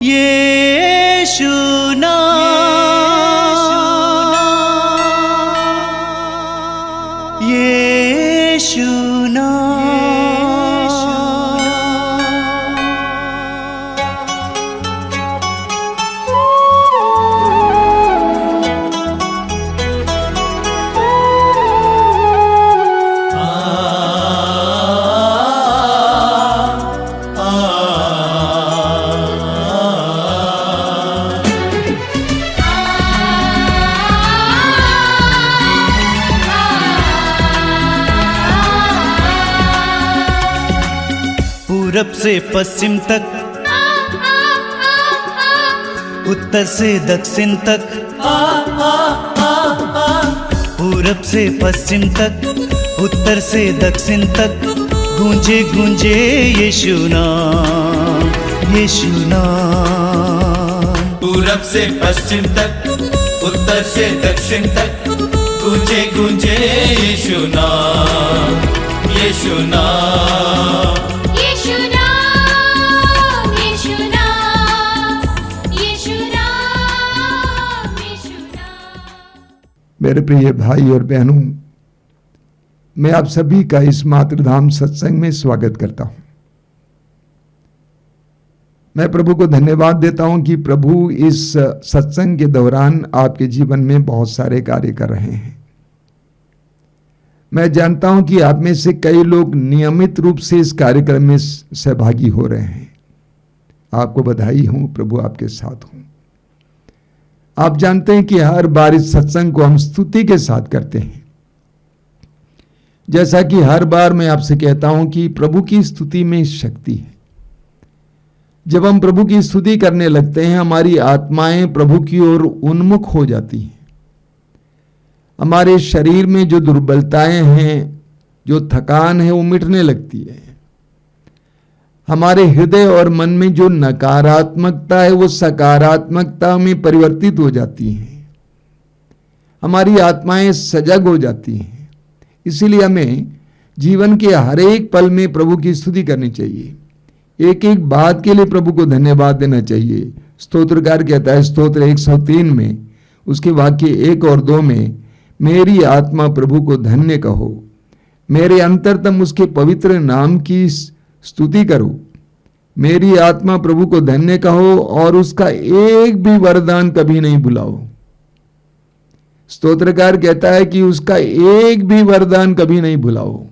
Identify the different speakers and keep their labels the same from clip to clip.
Speaker 1: यीशु नाम, यीशु पूरब से पश्चिम तक, उत्तर से दक्षिण तक, पूरब से पश्चिम तक, उत्तर से दक्षिण तक, गूंजे गूंजे यीशु नाम, यीशु नाम।
Speaker 2: पूरब से पश्चिम तक, उत्तर से दक्षिण तक, गूंजे गूंजे यीशु नाम, यीशु नाम।
Speaker 3: मेरे प्रिय भाई और बहनों, मैं आप सभी का इस मातृधाम सत्संग में स्वागत करता हूं। मैं प्रभु को धन्यवाद देता हूं कि प्रभु इस सत्संग के दौरान आपके जीवन में बहुत सारे कार्य कर रहे हैं। मैं जानता हूं कि आप में से कई लोग नियमित रूप से इस कार्यक्रम में सहभागी हो रहे हैं। आपको बधाई हो, प्रभु आपके साथ हूं। आप जानते हैं कि हर बार इस सत्संग को हम स्तुति के साथ करते हैं। जैसा कि हर बार मैं आपसे कहता हूं कि प्रभु की स्तुति में शक्ति है। जब हम प्रभु की स्तुति करने लगते हैं, हमारी आत्माएं प्रभु की ओर उन्मुख हो जाती हैं। हमारे शरीर में जो दुर्बलताएं हैं, जो थकान है, वो मिटने लगती है। हमारे हृदय और मन में जो नकारात्मकता है, वो सकारात्मकता में परिवर्तित हो जाती है। हमारी आत्माएं सजग हो जाती हैं। इसीलिए हमें जीवन के हर एक पल में प्रभु की स्तुति करनी चाहिए। एक एक बात के लिए प्रभु को धन्यवाद देना चाहिए। स्तोत्रकार कहता है स्तोत्र 103 में, उसके वाक्य 1 और 2 में, मेरी आत्मा प्रभु को धन्य कहो, मेरे अंतरतम उसके पवित्र नाम की स्तुति करो। मेरी आत्मा प्रभु को धन्य कहो और उसका एक भी वरदान कभी नहीं भुलाओ। स्तोत्रकार कहता है कि उसका एक भी वरदान कभी नहीं भुलाओ।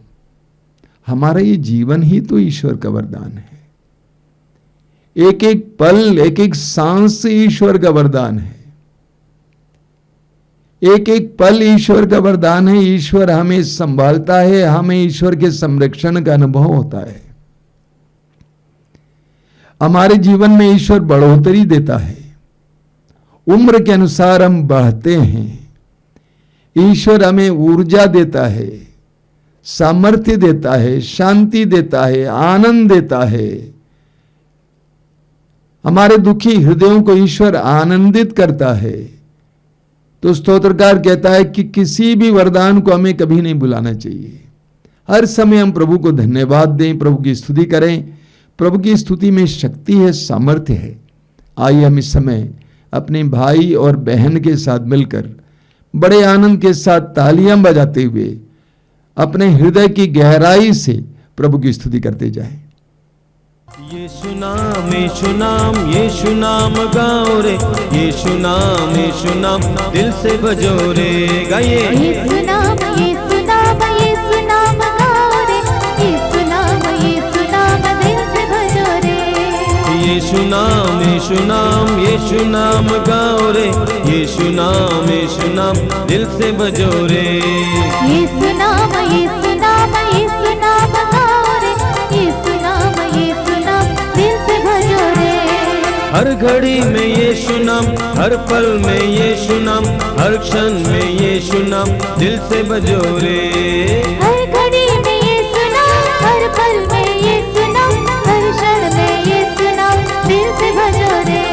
Speaker 3: हमारा ये जीवन ही तो ईश्वर का वरदान है। एक एक पल, एक एक सांस ईश्वर का वरदान है। एक एक पल ईश्वर का वरदान है। ईश्वर हमें संभालता है, हमें ईश्वर के संरक्षण का अनुभव होता है। हमारे जीवन में ईश्वर बढ़ोतरी देता है। उम्र के अनुसार हम बढ़ते हैं। ईश्वर हमें ऊर्जा देता है, सामर्थ्य देता है, शांति देता है, आनंद देता है। हमारे दुखी हृदयों को ईश्वर आनंदित करता है। तो स्तोत्रकार कहता है कि किसी भी वरदान को हमें कभी नहीं भुलाना चाहिए। हर समय हम प्रभु को धन्यवाद दें, प्रभु की स्तुति करें। प्रभु की स्तुति में शक्ति है, सामर्थ्य है। आइए हम इस समय अपने भाई और बहन के साथ मिलकर बड़े आनंद के साथ तालियां बजाते हुए अपने हृदय की गहराई से प्रभु की स्तुति करते जाएं।
Speaker 2: यीशु नाम, यीशु नाम, यीशु नाम गाओ रे, यीशु नाम, यीशु नाम दिल से बजो रे, गाइए।
Speaker 4: यीशु नाम, यीशु नाम, यीशु नाम गाओ रे, यीशु नाम, यीशु नाम दिल से बजो रे।
Speaker 2: यीशु नाम, यीशु नाम, यीशु नाम गाओ रे, यीशु नाम, यीशु नाम दिल से बजो रे।
Speaker 4: यीशु नाम, यीशु नाम, यीशु नाम गाओ रे, यीशु नाम, यीशु नाम दिल से बजो रे।
Speaker 2: हर घड़ी में यीशु नाम, हर पल में यीशु नाम, हर क्षण में यीशु नाम दिल से बजो रे।
Speaker 4: हर घड़ी में यीशु नाम, हर पल में यीशु नाम, हर क्षण में यीशु नाम दिल से बजो रे।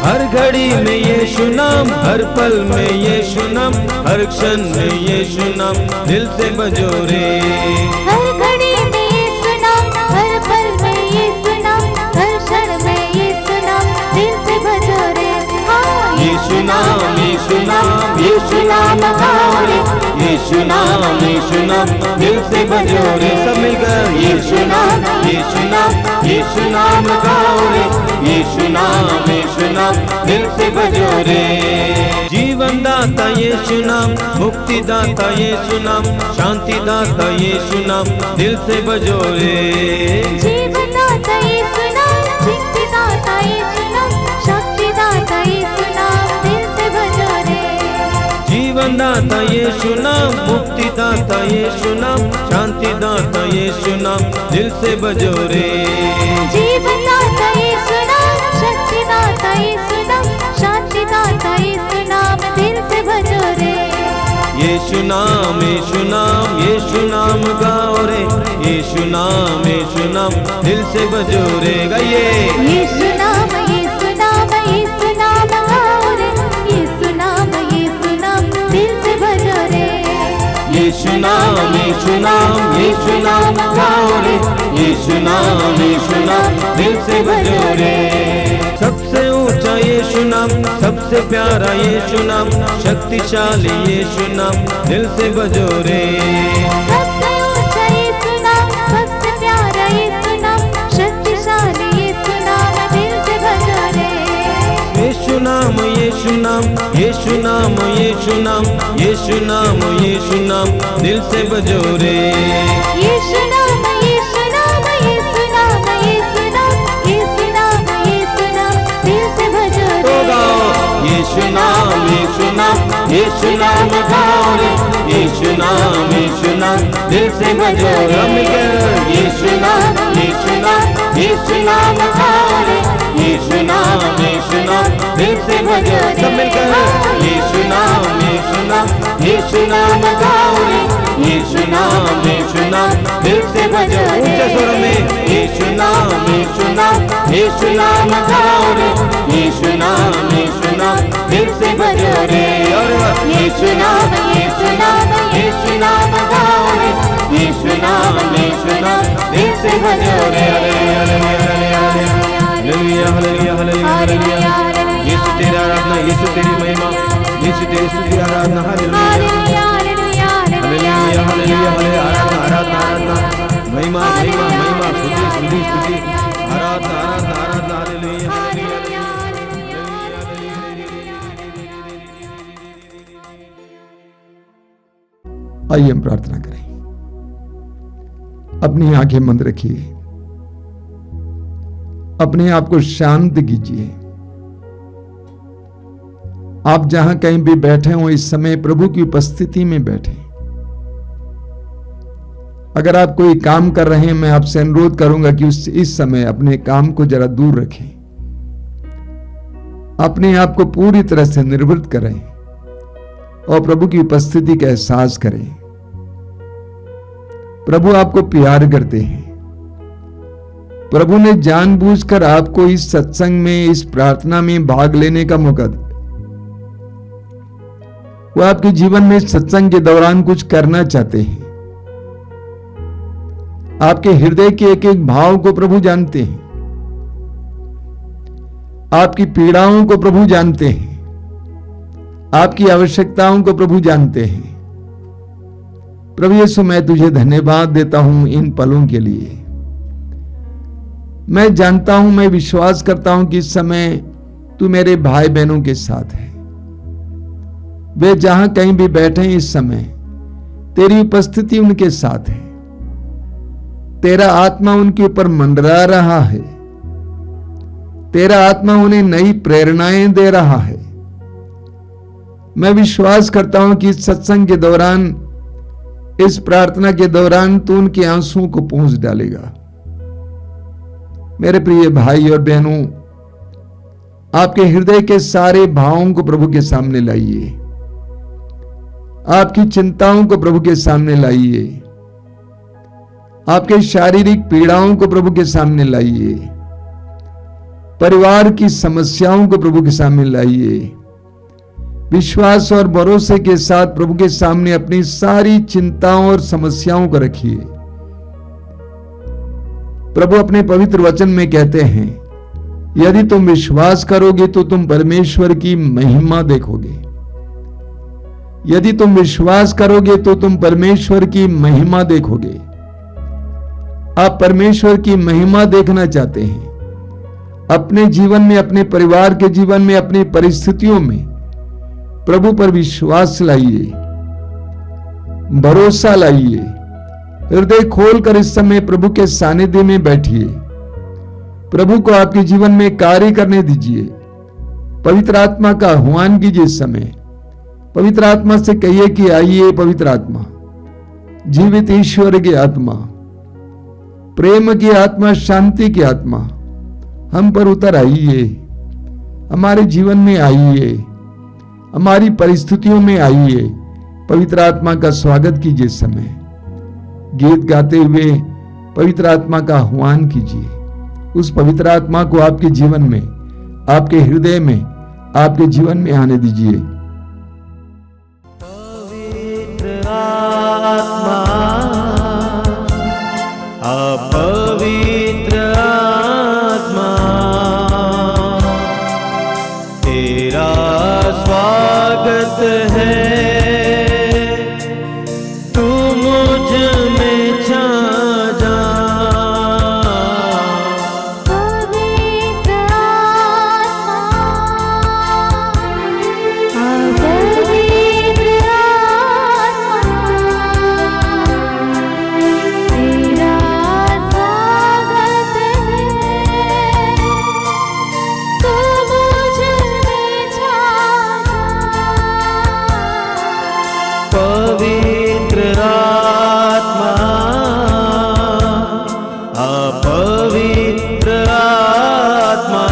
Speaker 2: हर घड़ी में यीशु नाम, हर पल में यीशु नाम, हर क्षण में यीशु नाम दिल से बजो रे।
Speaker 4: हर घड़ी में यीशु नाम, हर पल में यीशु नाम, हर क्षण में यीशु नाम
Speaker 2: यीशु नाम दिल से भजो रे। सब मिलकर यीशु नाम गाओ रे, यीशु नाम दिल से भजो रे। जीवन दाता यीशु नाम, मुक्ति दाता यीशु नाम, शांति दाता यीशु नाम दिल से भजो रे।
Speaker 4: जीवन दाता यीशु नाम, मुक्ति दाता यीशु नाम, शक्ति दाता यीशु नाम दिल से भजो रे।
Speaker 2: जीवन दाता यीशु नाम, मुक्ति दाता यीशु नाम, शांति दाता यीशु नाम दिल से भजो रे।
Speaker 4: जीवन दाता यीशु नाम, शक्ति दाता यीशु नाम, शांति दाता यीशु नाम दिल से भजो रे।
Speaker 2: यीशु नाम गाओ रे, यीशु नाम दिल से भजो रे। गाइए
Speaker 4: यीशु नाम गाओ रे, यीशु नाम दिल से भजो रे।
Speaker 2: यीशु नाम गाओ रे, यीशु नाम दिल से भजो रे। सबसे ऊंचा यीशु नाम, सबसे प्यारा यीशु नाम, शक्तिशाली यीशु नाम दिल से भजो रे।
Speaker 4: सबसे ऊंचा यीशु नाम, सबसे प्यारा यीशु नाम, शक्तिशाली यीशु नाम दिल से भजो रे।
Speaker 2: यीशु नाम दिल से भजो रे।
Speaker 4: यीशु नाम दिल से भजो रे।
Speaker 2: तो गाओ यीशु नाम गाओ रे, यीशु नाम दिल से भजो रे। यीशु नाम गाओ रे, यीशु नाम दिल से भजो रे। सब मिलकर यीशु नाम गाओ रे, यीशु नाम दिल से भजो रे। ऊंचे स्वर में यीशु नाम गाओ रे, यीशु नाम दिल से भजो रे। और यीशु नाम गाओ रे, यीशु नाम दिल से भजो रे। Hallelujah hallelujah hallelujah. यीशु तेरी आराधना, यीशु तेरी महिमा, यीशु तेरी स्तुति आराधना। Hallelujah hallelujah hallelujah. आराधना महिमा स्तुति आराधना। हालेलुया।
Speaker 3: आइए हम प्रार्थना करें। अपनी आंखें बंद रखिए, अपने आप को शांत कीजिए। आप जहां कहीं भी बैठे हो, इस समय प्रभु की उपस्थिति में बैठे। अगर आप कोई काम कर रहे हैं, मैं आपसे अनुरोध करूंगा कि इस समय अपने काम को जरा दूर रखें, अपने आप को पूरी तरह से निर्वृत्त करें और प्रभु की उपस्थिति का एहसास करें। प्रभु आपको प्यार करते हैं। प्रभु ने जानबूझकर आपको इस सत्संग में, इस प्रार्थना में भाग लेने का मौका दिया। वो आपके जीवन में सत्संग के दौरान कुछ करना चाहते हैं। आपके हृदय के एक एक भाव को प्रभु जानते हैं। आपकी पीड़ाओं को प्रभु जानते हैं। आपकी आवश्यकताओं को प्रभु जानते हैं। प्रभु यीशु, मैं तुझे धन्यवाद देता हूं इन पलों के लिए। मैं जानता हूं, मैं विश्वास करता हूं कि इस समय तू मेरे भाई बहनों के साथ है। वे जहां कहीं भी बैठे हैं, इस समय तेरी उपस्थिति उनके साथ है। तेरा आत्मा उनके ऊपर मंडरा रहा है। तेरा आत्मा उन्हें नई प्रेरणाएं दे रहा है। मैं विश्वास करता हूं कि इस सत्संग के दौरान, इस प्रार्थना के दौरान तू उनके आंसुओं को पोंछ डालेगा। मेरे प्रिय भाई और बहनों, आपके हृदय के सारे भावों को प्रभु के सामने लाइए। आपकी चिंताओं को प्रभु के सामने लाइए। आपके शारीरिक पीड़ाओं को प्रभु के सामने लाइए। परिवार की समस्याओं को प्रभु के सामने लाइए। विश्वास और भरोसे के साथ प्रभु के सामने अपनी सारी चिंताओं और समस्याओं को रखिए। प्रभु अपने पवित्र वचन में कहते हैं, यदि तुम विश्वास करोगे तो तुम परमेश्वर की महिमा देखोगे। यदि तुम विश्वास करोगे तो तुम परमेश्वर की महिमा देखोगे। आप परमेश्वर की महिमा देखना चाहते हैं अपने जीवन में, अपने परिवार के जीवन में, अपनी परिस्थितियों में, प्रभु पर विश्वास लाइए, भरोसा लाइए, हृदय खोलकर इस समय प्रभु के सानिध्य में बैठिए। प्रभु को आपके जीवन में कार्य करने दीजिए। पवित्र आत्मा का आह्वान कीजिए। इस समय पवित्र आत्मा से कहिए कि आइए पवित्र आत्मा, जीवित ईश्वर की आत्मा, प्रेम की आत्मा, शांति की आत्मा, हम पर उतर आइए, हमारे जीवन में आइए, हमारी परिस्थितियों में आइए। पवित्र आत्मा का स्वागत कीजिए। इस समय गीत गाते हुए पवित्र आत्मा का आह्वान कीजिए। उस पवित्र आत्मा को आपके जीवन में, आपके हृदय में, आपके जीवन में आने दीजिए।
Speaker 2: पवित्र आत्मा, पवित्र आत्मा, तेरा स्वागत है, तू मुझ में छा जा।
Speaker 4: पवित्र आत्मा, पवित्र आत्मा, तेरा स्वागत है, तू मुझ में छा जा।
Speaker 2: पवित्र आत्मा, पवित्र आत्मा,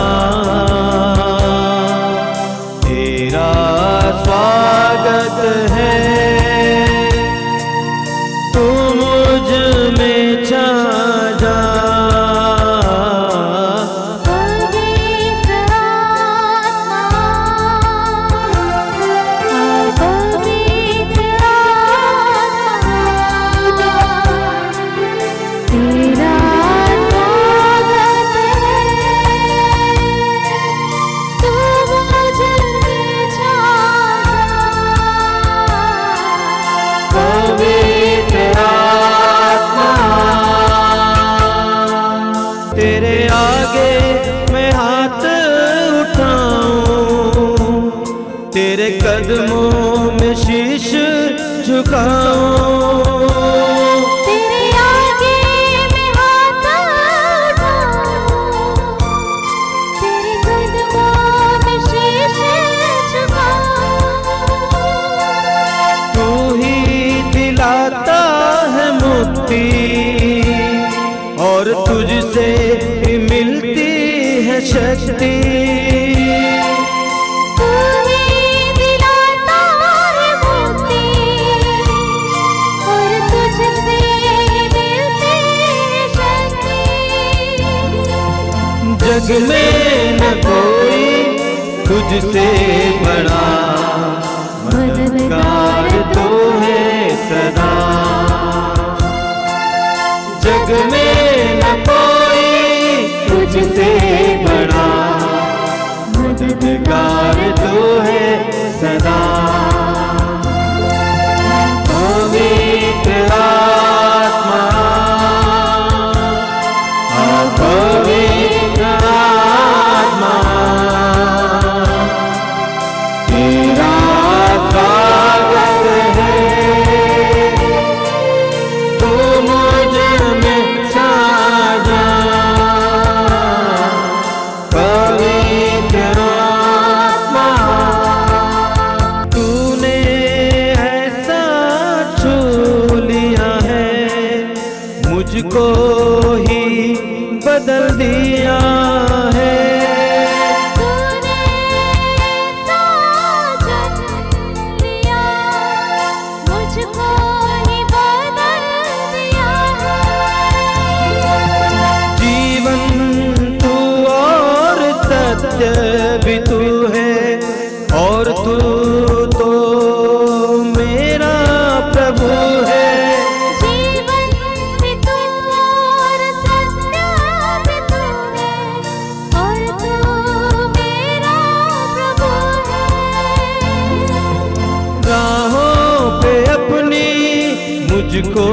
Speaker 2: तेरा स्वागत है, तू मुझ में छा जा।
Speaker 4: पवित्र आत्मा, पवित्र आत्मा, तेरा स्वागत है, तू मुझ में छा जा।
Speaker 2: पवित्र आत्मा, तेरे आगे मैं हाथ उठाऊं, तेरे कदमों में शीश झुकाऊं।
Speaker 4: तेरे आगे मैं हाथ उठाऊं, तेरे कदमों में शीश झुकाऊं।
Speaker 2: तू ही दिलाता है मुक्ति, और तुझसे ही मिलती है शक्ति।
Speaker 4: तू ही दिलाता है मुक्ति, और तुझसे मिलती है शक्ति।
Speaker 2: जग में न कोई तुझसे बड़ा, मददगार तो है सदा। जग में न कोई तुझसे बड़ा, मददगार तो है सदा। पवित्र आत्मा, पवित्र आत्मा, तेरा स्वागत है, तू मुझ में छा जा। पवित्र आत्मा, तूने ऐसा छू लिया है, मुझको ही बदल दिया है।
Speaker 4: तूने साजन लिया, मुझको ही बदल दिया है।
Speaker 2: जीवन तू और सत्य भी तू है, और तू तो मेरा प्रभु है।
Speaker 4: जीवन भी तू और सत्य भी तू है,
Speaker 2: मुझको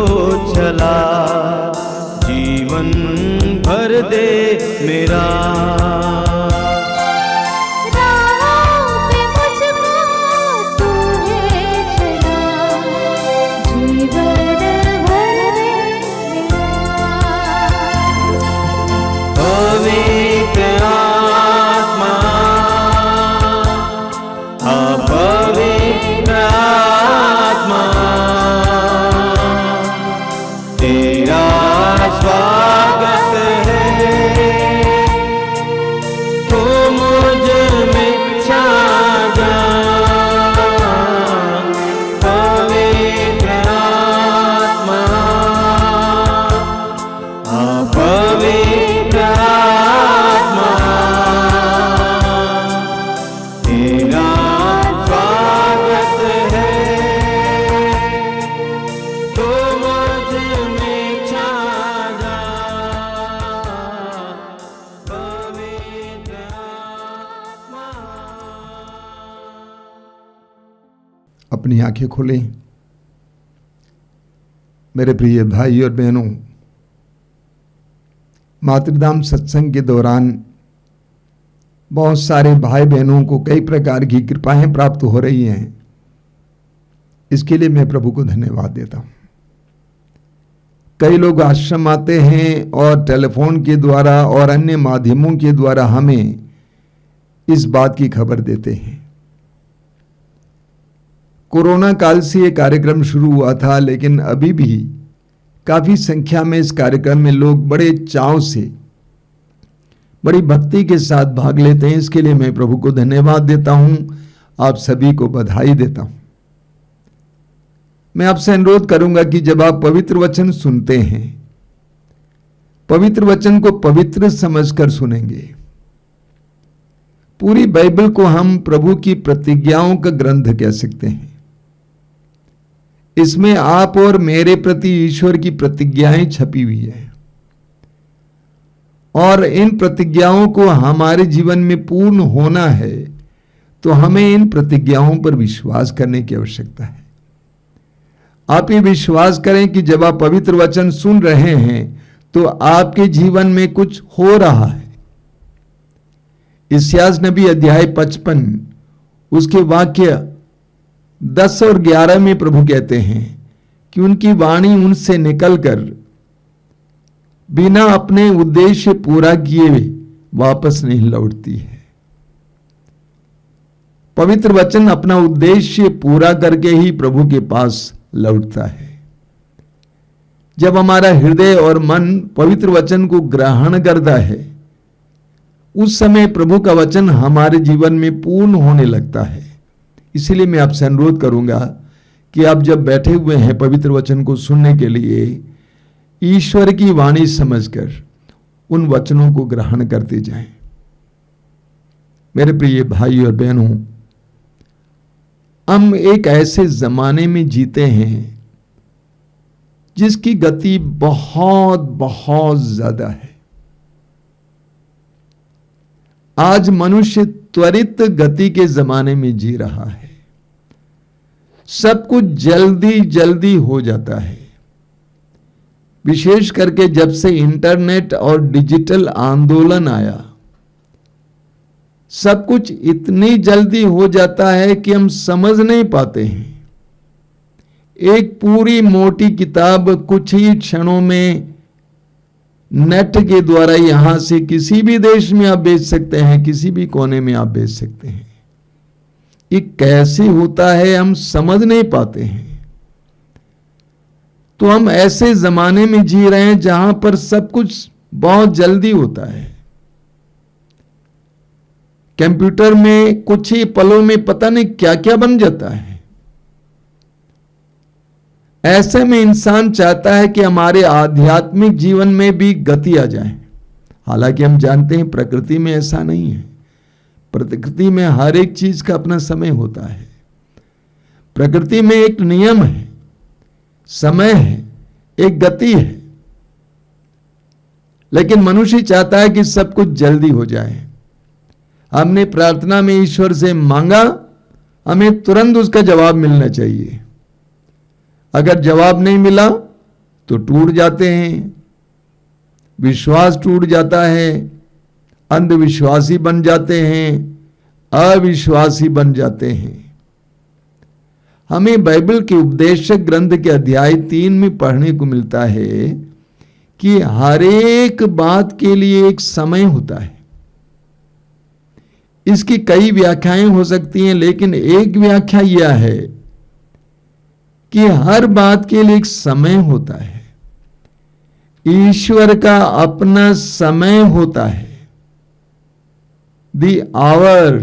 Speaker 2: चला, जीवन भर दे मेरा।
Speaker 4: राहों पे मुझको तूने चला, जीवन भर दे मेरा।
Speaker 2: पवित्र आत्मा, पवित्र आत्मा, तेरा स्वागत है, तू मुझ में छा जा। पवित्र आत्मा, पवित्र आत्मा, तेरा स्वागत है, तू मुझ में छा जा। पवित्र आत्मा।
Speaker 3: अपनी आंखें खोलें। मेरे प्रिय भाई और बहनों, मातृधाम सत्संग के दौरान बहुत सारे भाई बहनों को कई प्रकार की कृपाएं प्राप्त हो रही हैं। इसके लिए मैं प्रभु को धन्यवाद देता हूं। कई लोग आश्रम आते हैं और टेलीफोन के द्वारा और अन्य माध्यमों के द्वारा हमें इस बात की खबर देते हैं। कोरोना काल से ये कार्यक्रम शुरू हुआ था, लेकिन अभी भी काफी संख्या में इस कार्यक्रम में लोग बड़े चाव से, बड़ी भक्ति के साथ भाग लेते हैं। इसके लिए मैं प्रभु को धन्यवाद देता हूं, आप सभी को बधाई देता हूं। मैं आपसे अनुरोध करूंगा कि जब आप पवित्र वचन सुनते हैं, पवित्र वचन को पवित्र समझकर सुनेंगे। पूरी बाइबल को हम प्रभु की प्रतिज्ञाओं का ग्रंथ कह सकते हैं। इसमें आप और मेरे प्रति ईश्वर की प्रतिज्ञाएं छपी हुई है, और इन प्रतिज्ञाओं को हमारे जीवन में पूर्ण होना है तो हमें इन प्रतिज्ञाओं पर विश्वास करने की आवश्यकता है। आप ये विश्वास करें कि जब आप पवित्र वचन सुन रहे हैं तो आपके जीवन में कुछ हो रहा है। इस्यास नबी अध्याय 55 उसके वाक्य 10 और 11 में प्रभु कहते हैं कि उनकी वाणी उनसे निकलकर बिना अपने उद्देश्य पूरा किए वापस नहीं लौटती है। पवित्र वचन अपना उद्देश्य पूरा करके ही प्रभु के पास लौटता है। जब हमारा हृदय और मन पवित्र वचन को ग्रहण करता है, उस समय प्रभु का वचन हमारे जीवन में पूर्ण होने लगता है। इसीलिए मैं आपसे अनुरोध करूंगा कि आप जब बैठे हुए हैं पवित्र वचन को सुनने के लिए, ईश्वर की वाणी समझकर उन वचनों को ग्रहण करते जाएं। मेरे प्रिय भाई और बहनों, हम एक ऐसे जमाने में जीते हैं जिसकी गति बहुत बहुत ज्यादा है। आज मनुष्य त्वरित गति के जमाने में जी रहा है। सब कुछ जल्दी जल्दी हो जाता है। विशेष करके जब से इंटरनेट और डिजिटल आंदोलन आया, सब कुछ इतनी जल्दी हो जाता है कि हम समझ नहीं पाते हैं। एक पूरी मोटी किताब कुछ ही क्षणों में नेट के द्वारा यहां से किसी भी देश में आप भेज सकते हैं, किसी भी कोने में आप भेज सकते हैं। ये कैसे होता है हम समझ नहीं पाते हैं। तो हम ऐसे जमाने में जी रहे हैं जहां पर सब कुछ बहुत जल्दी होता है। कंप्यूटर में कुछ ही पलों में पता नहीं क्या क्या बन जाता है। ऐसे में इंसान चाहता है कि हमारे आध्यात्मिक जीवन में भी गति आ जाए। हालांकि हम जानते हैं प्रकृति में ऐसा नहीं है। प्रकृति में हर एक चीज का अपना समय होता है। प्रकृति में एक नियम है, समय है, एक गति है। लेकिन मनुष्य चाहता है कि सब कुछ जल्दी हो जाए। हमने प्रार्थना में ईश्वर से मांगा, हमें तुरंत उसका जवाब मिलना चाहिए। अगर जवाब नहीं मिला तो टूट जाते हैं, विश्वास टूट जाता है, अंधविश्वासी बन जाते हैं, अविश्वासी बन जाते हैं। हमें बाइबल के उपदेशक ग्रंथ के अध्याय 3 में पढ़ने को मिलता है कि हर एक बात के लिए एक समय होता है। इसकी कई व्याख्याएं हो सकती हैं, लेकिन एक व्याख्या यह है कि हर बात के लिए एक समय होता है। ईश्वर का अपना समय होता है। दी आवर,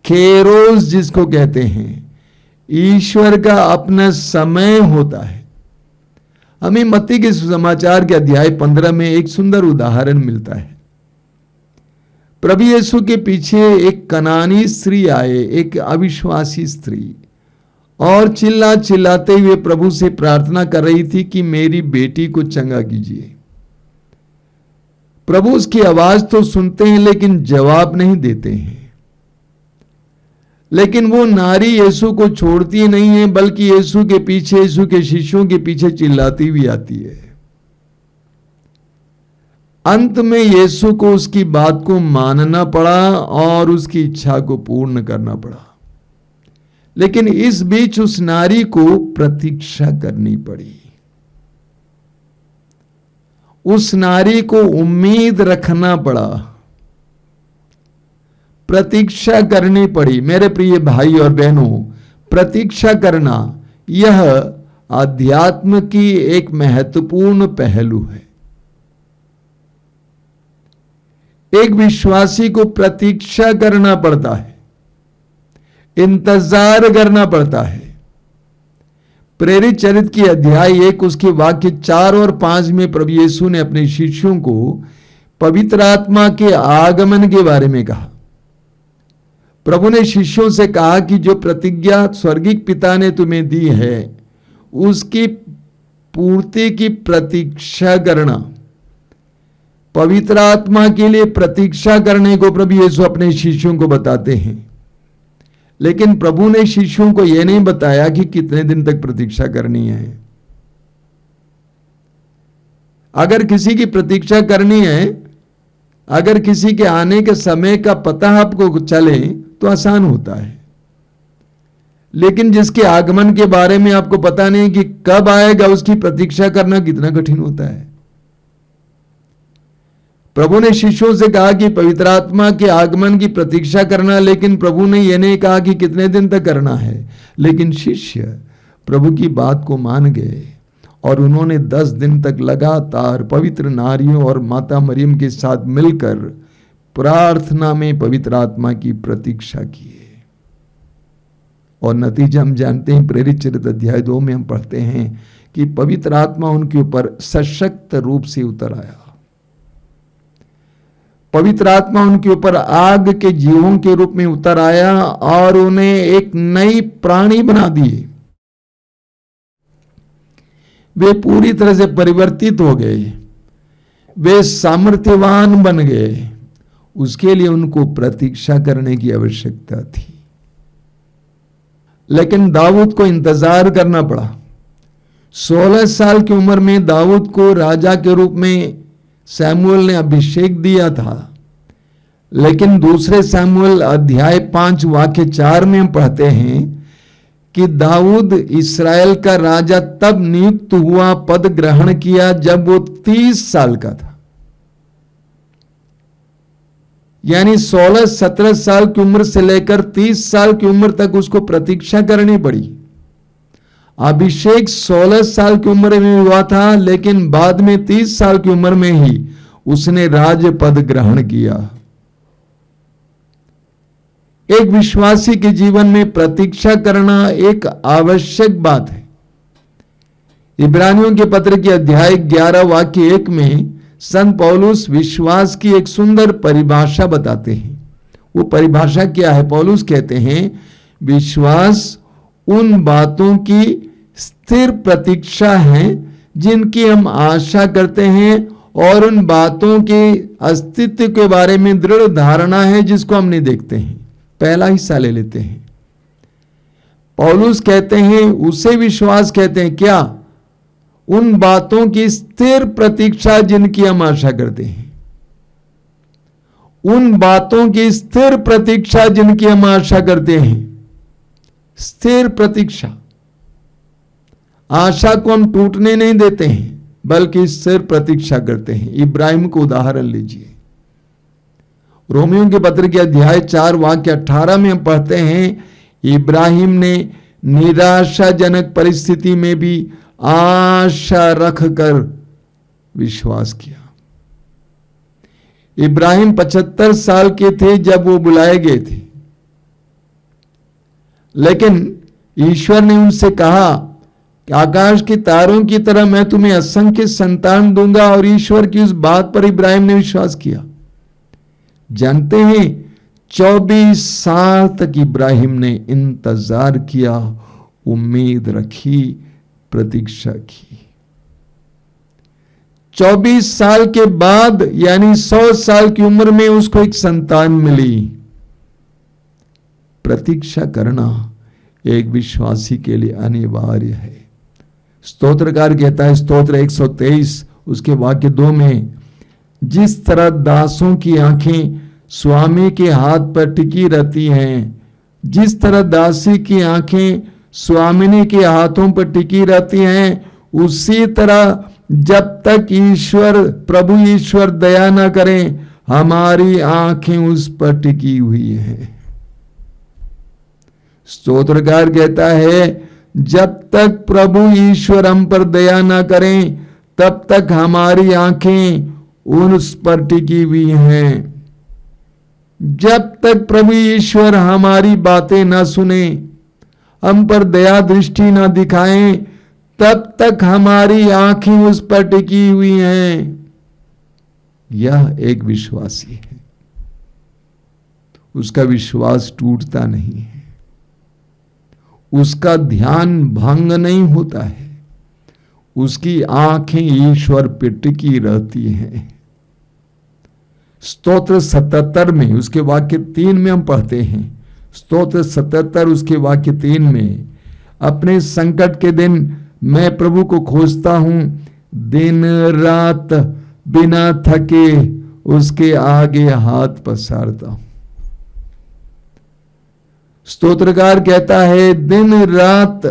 Speaker 3: केरोस जिसको कहते हैं, ईश्वर का अपना समय होता है। हमें मत्ती के सुसमाचार के अध्याय 15 में एक सुंदर उदाहरण मिलता है। प्रभु यीशु के पीछे एक कनानी स्त्री आए, एक अविश्वासी स्त्री, और चिल्ला चिल्लाते हुए प्रभु से प्रार्थना कर रही थी कि मेरी बेटी को चंगा कीजिए। प्रभु उसकी आवाज तो सुनते हैं लेकिन जवाब नहीं देते हैं। लेकिन वो नारी यीशु को छोड़ती नहीं है, बल्कि यीशु के पीछे, यीशु के शिष्यों के पीछे चिल्लाती हुई आती है। अंत में यीशु को उसकी बात को मानना पड़ा और उसकी इच्छा को पूर्ण करना पड़ा। लेकिन इस बीच उस नारी को प्रतीक्षा करनी पड़ी। उस नारी को उम्मीद रखना पड़ा, प्रतीक्षा करनी पड़ी। मेरे प्रिय भाई और बहनों, प्रतीक्षा करना यह अध्यात्म की एक महत्वपूर्ण पहलू है। एक विश्वासी को प्रतीक्षा करना पड़ता है, इंतजार करना पड़ता है। प्रेरित चरित्र की अध्याय 1 उसके वाक्य 4 और 5 में प्रभु यीशु ने अपने शिष्यों को पवित्र आत्मा के आगमन के बारे में कहा। प्रभु ने शिष्यों से कहा कि जो प्रतिज्ञा स्वर्गीय पिता ने तुम्हें दी है उसकी पूर्ति की प्रतीक्षा करना। पवित्र आत्मा के लिए प्रतीक्षा करने को प्रभु यीशु अपने शिष्यों को बताते हैं। लेकिन प्रभु ने शिष्यों को यह नहीं बताया कि कितने दिन तक प्रतीक्षा करनी है। अगर किसी की प्रतीक्षा करनी है, अगर किसी के आने के समय का पता आपको चले तो आसान होता है, लेकिन जिसके आगमन के बारे में आपको पता नहीं कि कब आएगा, उसकी प्रतीक्षा करना कितना कठिन होता है। प्रभु ने शिष्यों से कहा कि पवित्र आत्मा के आगमन की प्रतीक्षा करना, लेकिन प्रभु ने यह नहीं कहा कि कितने दिन तक करना है। लेकिन शिष्य प्रभु की बात को मान गए और उन्होंने 10 दिन तक लगातार पवित्र नारियों और माता मरियम के साथ मिलकर प्रार्थना में पवित्र आत्मा की प्रतीक्षा की। और नतीजा हम जानते हैं, प्रेरित चरित्र अध्याय 2 में हम पढ़ते हैं कि पवित्र आत्मा उनके ऊपर सशक्त रूप से उतर आया। पवित्र आत्मा उनके ऊपर आग के जीवों के रूप में उतर आया और उन्हें एक नई प्राणी बना दिए। वे पूरी तरह से परिवर्तित हो गए, वे सामर्थ्यवान बन गए। उसके लिए उनको प्रतीक्षा करने की आवश्यकता थी। लेकिन दाऊद को इंतजार करना पड़ा। 16 साल की उम्र में दाऊद को राजा के रूप में सैमुअल ने अभिषेक दिया था। लेकिन दूसरे सैमुअल अध्याय 5 वाक्य 4 में हम पढ़ते हैं कि दाऊद इस्राएल का राजा तब नियुक्त हुआ, पद ग्रहण किया जब वो 30 साल का था। यानी 16-17 साल की उम्र से लेकर 30 साल की उम्र तक उसको प्रतीक्षा करनी पड़ी। अभिषेक 16 साल की उम्र में हुआ था, लेकिन बाद में 30 साल की उम्र में ही उसने राज पद ग्रहण किया। एक विश्वासी के जीवन में प्रतीक्षा करना एक आवश्यक बात है। इब्रानियों के पत्र के अध्याय 11 वाक्य 1 में संत पौलुस विश्वास की एक सुंदर परिभाषा बताते हैं। वो परिभाषा क्या है? पौलुस कहते हैं, विश्वास उन बातों की स्थिर प्रतीक्षा है जिनकी हम आशा करते हैं और उन बातों के अस्तित्व के बारे में दृढ़ धारणा है जिसको हम नहीं देखते हैं। पहला हिस्सा ले लेते हैं। पौलुस कहते हैं, उसे विश्वास कहते हैं क्या? उन बातों की स्थिर प्रतीक्षा जिनकी हम आशा करते हैं। उन बातों की स्थिर प्रतीक्षा जिनकी हम आशा करते हैं। स्थिर प्रतीक्षा, आशा को हम टूटने नहीं देते हैं बल्कि स्थिर प्रतीक्षा करते हैं। इब्राहिम को उदाहरण लीजिए। रोमियो के पत्र के अध्याय 4 वाक्य 18 में हम पढ़ते हैं, इब्राहिम ने निराशाजनक परिस्थिति में भी आशा रखकर विश्वास किया। इब्राहिम 75 साल के थे जब वो बुलाए गए थे, लेकिन ईश्वर ने उनसे कहा कि आकाश के तारों की तरह मैं तुम्हें असंख्य संतान दूंगा, और ईश्वर की उस बात पर इब्राहिम ने विश्वास किया। जानते हैं 24 साल तक इब्राहिम ने इंतजार किया, उम्मीद रखी, प्रतीक्षा की। 24 साल के बाद यानी 100 साल की उम्र में उसको एक संतान मिली। प्रतीक्षा करना एक विश्वासी के लिए अनिवार्य है। स्तोत्रकार कहता है, स्तोत्र 123 उसके वाक्य 2 में, जिस तरह दासों की आंखें स्वामी के हाथ पर टिकी रहती हैं, जिस तरह दासी की आंखें स्वामिनी के हाथों पर टिकी रहती हैं, उसी तरह जब तक प्रभु ईश्वर दया न करें, हमारी आंखें उस पर टिकी हुई हैं। स्तोत्रकार कहता है, जब तक प्रभु ईश्वर हम पर दया न करें, तब तक हमारी आंखें उस पर टिकी हुई हैं। जब तक प्रभु ईश्वर हमारी बातें न सुने, हम पर दया दृष्टि न दिखाएं, तब तक हमारी आंखें उस पर टिकी हुई हैं। यह एक विश्वासी है, उसका विश्वास टूटता नहीं है, उसका ध्यान भंग नहीं होता है, उसकी आंखें ईश्वर पर टिकी रहती हैं। स्तोत्र 77 में उसके वाक्य 3 में हम पढ़ते हैं, स्तोत्र 77 उसके वाक्य 3 में, अपने संकट के दिन मैं प्रभु को खोजता हूं, दिन रात बिना थके उसके आगे हाथ पसारता हूं। स्तोत्रकार कहता है, दिन रात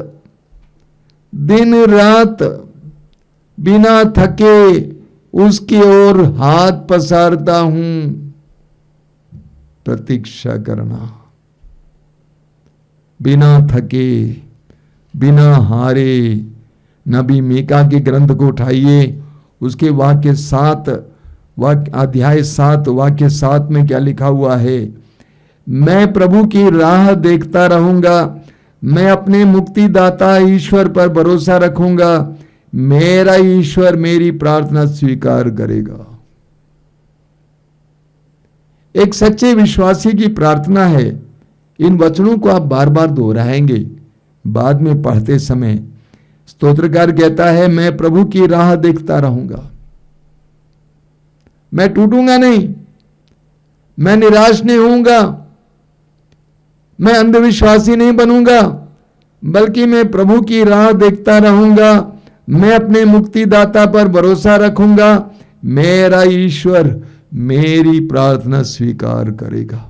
Speaker 3: बिना थके उसकी ओर हाथ पसारता हूं। प्रतीक्षा करना, बिना थके, बिना हारे। नबी मीका के ग्रंथ को उठाइए, उसके वाक्य 7 अध्याय 7 वाक्य 7 में क्या लिखा हुआ है, मैं प्रभु की राह देखता रहूंगा, मैं अपने मुक्तिदाता ईश्वर पर भरोसा रखूंगा, मेरा ईश्वर मेरी प्रार्थना स्वीकार करेगा। एक सच्चे विश्वासी की प्रार्थना है। इन वचनों को आप बार बार दोहराएंगे बाद में पढ़ते समय। स्तोत्रकार कहता है, मैं प्रभु की राह देखता रहूंगा, मैं टूटूंगा नहीं, मैं निराश नहीं होऊंगा, मैं अंधविश्वासी नहीं बनूंगा, बल्कि मैं प्रभु की राह देखता रहूंगा, मैं अपने मुक्तिदाता पर भरोसा रखूंगा, मेरा ईश्वर मेरी प्रार्थना स्वीकार करेगा,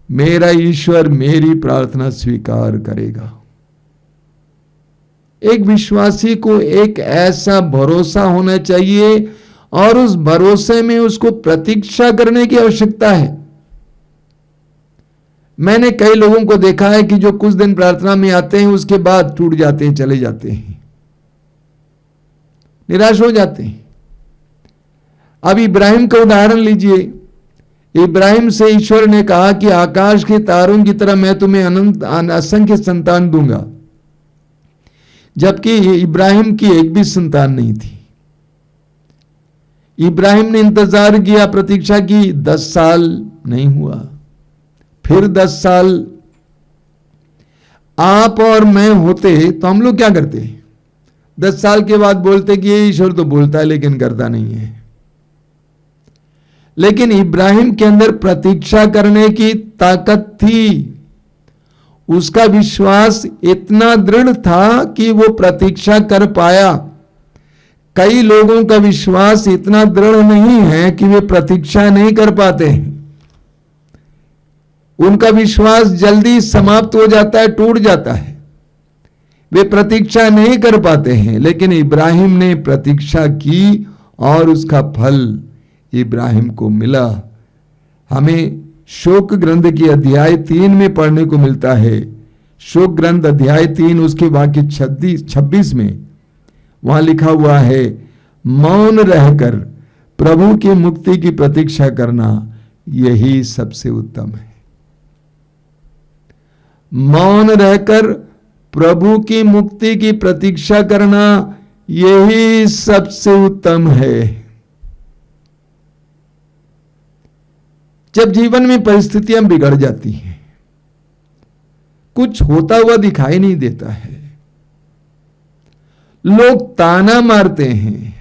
Speaker 3: मेरा ईश्वर मेरी प्रार्थना स्वीकार करेगा। एक विश्वासी को एक ऐसा भरोसा होना चाहिए और उस भरोसे में उसको प्रतीक्षा करने की आवश्यकता है। मैंने कई लोगों को देखा है कि जो कुछ दिन प्रार्थना में आते हैं उसके बाद टूट जाते हैं, चले जाते हैं, निराश हो जाते हैं। अब इब्राहिम का उदाहरण लीजिए। इब्राहिम से ईश्वर ने कहा कि आकाश के तारों की तरह मैं तुम्हें अनंत असंख्य संतान दूंगा, जबकि इब्राहिम की एक भी संतान नहीं थी। इब्राहिम ने इंतजार किया, प्रतीक्षा की, 10 साल नहीं हुआ, फिर 10 साल। आप और मैं होते तो हम लोग क्या करते? 10 साल के बाद बोलते कि ये ईश्वर तो बोलता है लेकिन करता नहीं है। लेकिन इब्राहिम के अंदर प्रतीक्षा करने की ताकत थी। उसका विश्वास इतना दृढ़ था कि वो प्रतीक्षा कर पाया। कई लोगों का विश्वास इतना दृढ़ नहीं है कि वे प्रतीक्षा नहीं कर पाते हैं। उनका विश्वास जल्दी समाप्त हो जाता है, टूट जाता है, वे प्रतीक्षा नहीं कर पाते हैं। लेकिन इब्राहिम ने प्रतीक्षा की और उसका फल इब्राहिम को मिला। हमें शोक ग्रंथ की अध्याय 3 में पढ़ने को मिलता है। शोक ग्रंथ अध्याय 3 उसके वाक्य 26 में वहां लिखा हुआ है, मौन रहकर प्रभु की मुक्ति की प्रतीक्षा करना यही सबसे उत्तम है। मौन रहकर प्रभु की मुक्ति की प्रतीक्षा करना यही सबसे उत्तम है। जब जीवन में परिस्थितियां बिगड़ जाती हैं, कुछ होता हुआ दिखाई नहीं देता है, लोग ताना मारते हैं,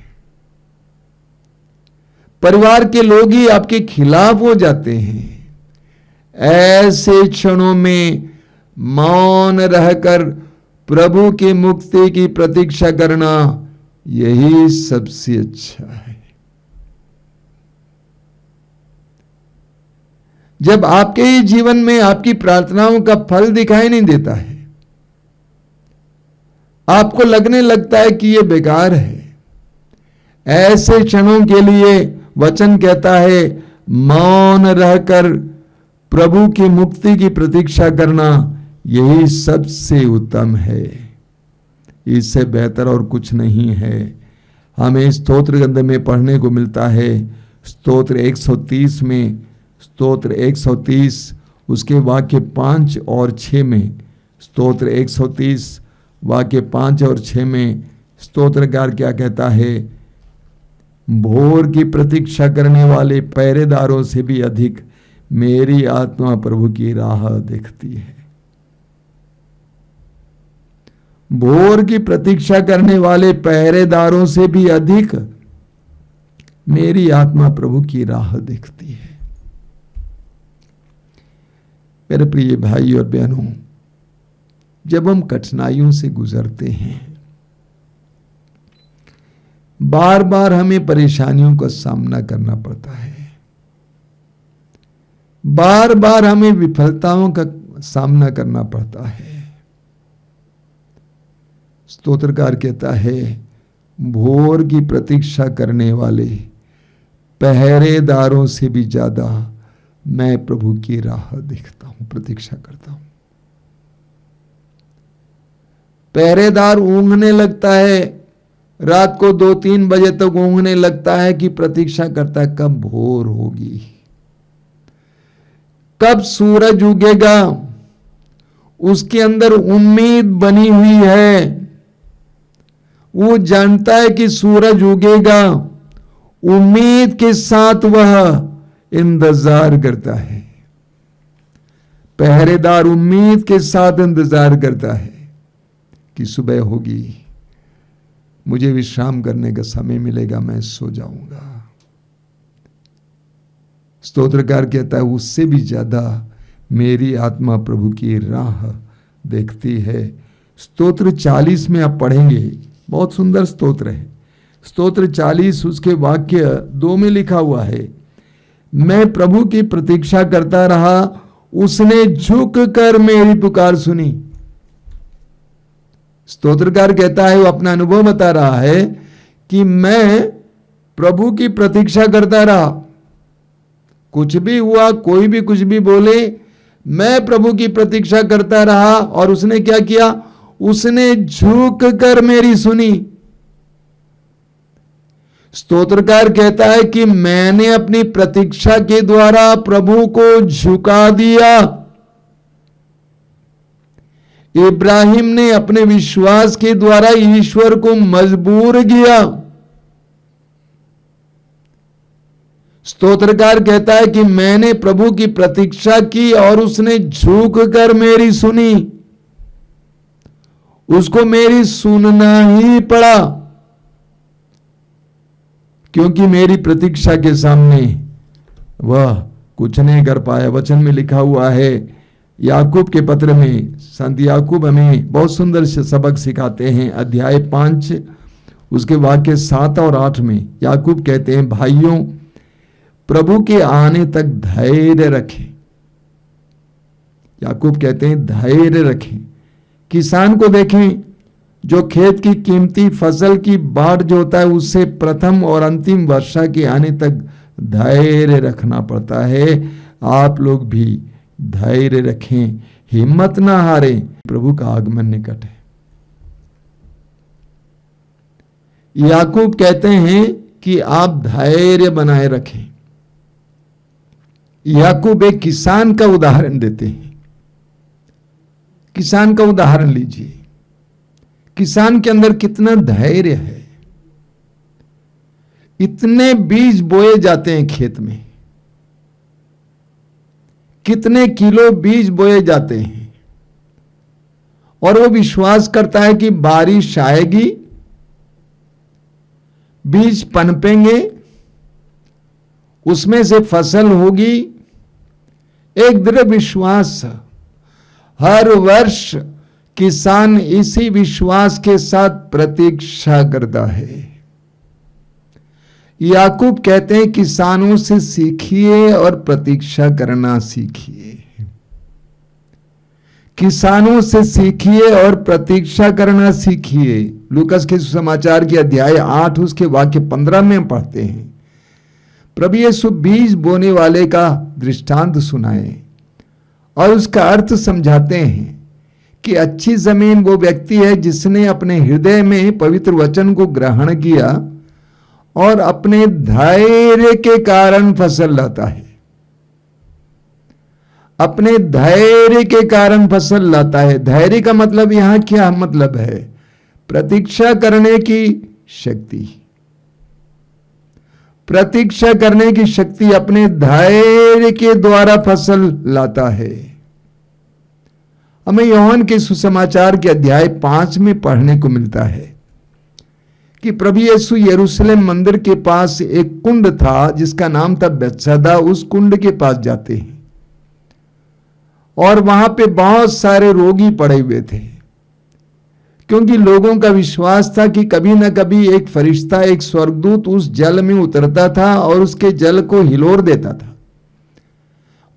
Speaker 3: परिवार के लोग ही आपके खिलाफ हो जाते हैं, ऐसे क्षणों में मौन रहकर प्रभु की मुक्ति की प्रतीक्षा करना यही सबसे अच्छा है। जब आपके ही जीवन में आपकी प्रार्थनाओं का फल दिखाई नहीं देता है, आपको लगने लगता है कि यह बेकार है, ऐसे क्षणों के लिए वचन कहता है मौन रहकर प्रभु की मुक्ति की प्रतीक्षा करना यही सबसे उत्तम है। इससे बेहतर और कुछ नहीं है। हमें स्तोत्र ग्रंथ में पढ़ने को मिलता है, स्तोत्र 130 में, स्तोत्र 130 उसके वाक्य 5 और 6 में, स्तोत्र 130 वाक्य 5 और 6 में स्तोत्रकार क्या कहता है, भोर की प्रतीक्षा करने वाले पहरेदारों से भी अधिक मेरी आत्मा प्रभु की राह देखती है। भोर की प्रतीक्षा करने वाले पहरेदारों से भी अधिक मेरी आत्मा प्रभु की राह देखती है। मेरे प्रिय भाई और बहनों, जब हम कठिनाइयों से गुजरते हैं, बार बार हमें परेशानियों का सामना करना पड़ता है, बार बार हमें विफलताओं का सामना करना पड़ता है। स्तोत्रकार कहता है भोर की प्रतीक्षा करने वाले पहरेदारों से भी ज्यादा मैं प्रभु की राह देखता हूं, प्रतीक्षा करता हूं। पहरेदार ऊँघने लगता है, रात को 2-3 बजे तक ऊँघने लगता है कि प्रतीक्षा करता है कब भोर होगी, कब सूरज उगेगा। उसके अंदर उम्मीद बनी हुई है, वो जानता है कि सूरज उगेगा, उम्मीद के साथ वह इंतजार करता है। पहरेदार उम्मीद के साथ इंतजार करता है कि सुबह होगी, मुझे विश्राम करने का समय मिलेगा, मैं सो जाऊंगा। स्तोत्रकार कहता है उससे भी ज्यादा मेरी आत्मा प्रभु की राह देखती है। स्तोत्र 40 में आप पढ़ेंगे, बहुत सुंदर स्तोत्र है। स्तोत्र 40 उसके वाक्य 2 में लिखा हुआ है, मैं प्रभु की प्रतीक्षा करता रहा, उसने झुक कर मेरी पुकार सुनी। स्तोत्रकार कहता है, वो अपना अनुभव बता रहा है कि मैं प्रभु की प्रतीक्षा करता रहा, कुछ भी हुआ, कोई भी कुछ भी बोले, मैं प्रभु की प्रतीक्षा करता रहा और उसने क्या किया, उसने झुक कर मेरी सुनी। स्तोत्रकार कहता है कि मैंने अपनी प्रतीक्षा के द्वारा प्रभु को झुका दिया। इब्राहिम ने अपने विश्वास के द्वारा ईश्वर को मजबूर किया। स्तोत्रकार कहता है कि मैंने प्रभु की प्रतीक्षा की और उसने झुक कर मेरी सुनी। उसको मेरी सुनना ही पड़ा, क्योंकि मेरी प्रतीक्षा के सामने वह कुछ नहीं कर पाया। वचन में लिखा हुआ है, याकूब के पत्र में संत याकूब हमें बहुत सुंदर से सबक सिखाते हैं। अध्याय 5 उसके वाक्य 7 और 8 में याकूब कहते हैं, भाइयों प्रभु के आने तक धैर्य रखें। याकूब कहते हैं धैर्य रखें। किसान को देखें जो खेत की कीमती फसल की बाट जो होता है उससे प्रथम और अंतिम वर्षा के आने तक धैर्य रखना पड़ता है। आप लोग भी धैर्य रखें, हिम्मत ना हारें, प्रभु का आगमन निकट है। याकूब कहते हैं कि आप धैर्य बनाए रखें। याकूब एक किसान का उदाहरण देते हैं। किसान का उदाहरण लीजिए, किसान के अंदर कितना धैर्य है। इतने बीज बोए जाते हैं खेत में, कितने किलो बीज बोए जाते हैं, और वो विश्वास करता है कि बारिश आएगी, बीज पनपेंगे, उसमें से फसल होगी। एक दृढ़ विश्वास। हर वर्ष किसान इसी विश्वास के साथ प्रतीक्षा करता है। याकूब कहते हैं किसानों से सीखिए और प्रतीक्षा करना सीखिए। किसानों से सीखिए और प्रतीक्षा करना सीखिए। लूकास के सुसमाचार के अध्याय 8 उसके वाक्य 15 में पढ़ते हैं, प्रभु यीशु बीज बोने वाले का दृष्टांत सुनाए और उसका अर्थ समझाते हैं कि अच्छी जमीन वो व्यक्ति है जिसने अपने हृदय में पवित्र वचन को ग्रहण किया और अपने धैर्य के कारण फसल लाता है। अपने धैर्य के कारण फसल लाता है। धैर्य का मतलब यहां क्या मतलब है? प्रतीक्षा करने की शक्ति। प्रतीक्षा करने की शक्ति अपने धैर्य के द्वारा फसल लाता है। हमें यूहन्ना के सुसमाचार के अध्याय 5 में पढ़ने को मिलता है कि प्रभु यीशु यरूशलेम मंदिर के पास एक कुंड था जिसका नाम था बेतसैदा। उस कुंड के पास जाते हैं और वहां पे बहुत सारे रोगी पड़े हुए थे, क्योंकि लोगों का विश्वास था कि कभी ना कभी एक फरिश्ता, एक स्वर्गदूत उस जल में उतरता था और उसके जल को हिलोर देता था,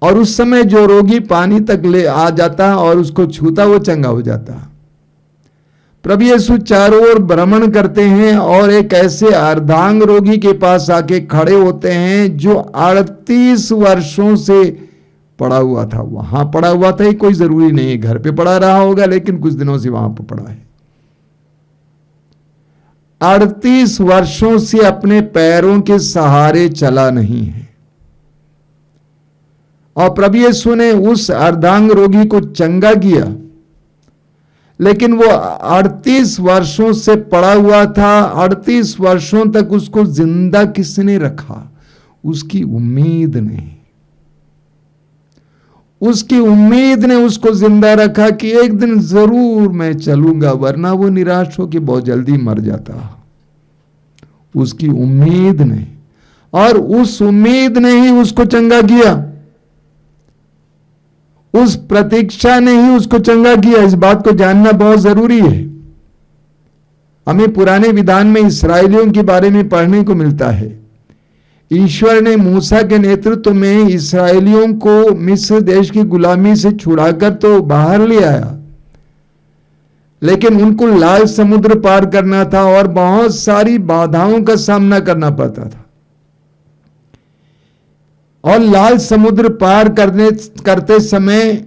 Speaker 3: और उस समय जो रोगी पानी तक ले आ जाता और उसको छूता वो चंगा हो जाता। प्रभु यीशु चारों ओर भ्रमण करते हैं और एक ऐसे अर्धांग रोगी के पास आके खड़े होते हैं जो 38 वर्षों से पड़ा हुआ था। वहां पड़ा हुआ था, कोई जरूरी नहीं है घर पे पड़ा रहा होगा, लेकिन कुछ दिनों से वहां पर पड़ा है। 38 वर्षों से अपने पैरों के सहारे चला नहीं है, और प्रभु यीशु ने उस अर्धांग रोगी को चंगा किया, लेकिन वो 38 वर्षों से पड़ा हुआ था। 38 वर्षों तक उसको जिंदा किसने रखा? उसकी उम्मीद ने। उसकी उम्मीद ने उसको जिंदा रखा कि एक दिन जरूर मैं चलूंगा, वरना वो निराश होकर बहुत जल्दी मर जाता। उसकी उम्मीद ने, और उस उम्मीद ने ही उसको चंगा किया। उस प्रतीक्षा ने ही उसको चंगा किया। इस बात को जानना बहुत जरूरी है। हमें पुराने विधान में इस्राएलियों के बारे में पढ़ने को मिलता है। ईश्वर ने मूसा के नेतृत्व में इस्राएलियों को मिस्र देश की गुलामी से छुड़ाकर तो बाहर ले आया, लेकिन उनको लाल समुद्र पार करना था और बहुत सारी बाधाओं का सामना करना पड़ता था। और लाल समुद्र पार करते समय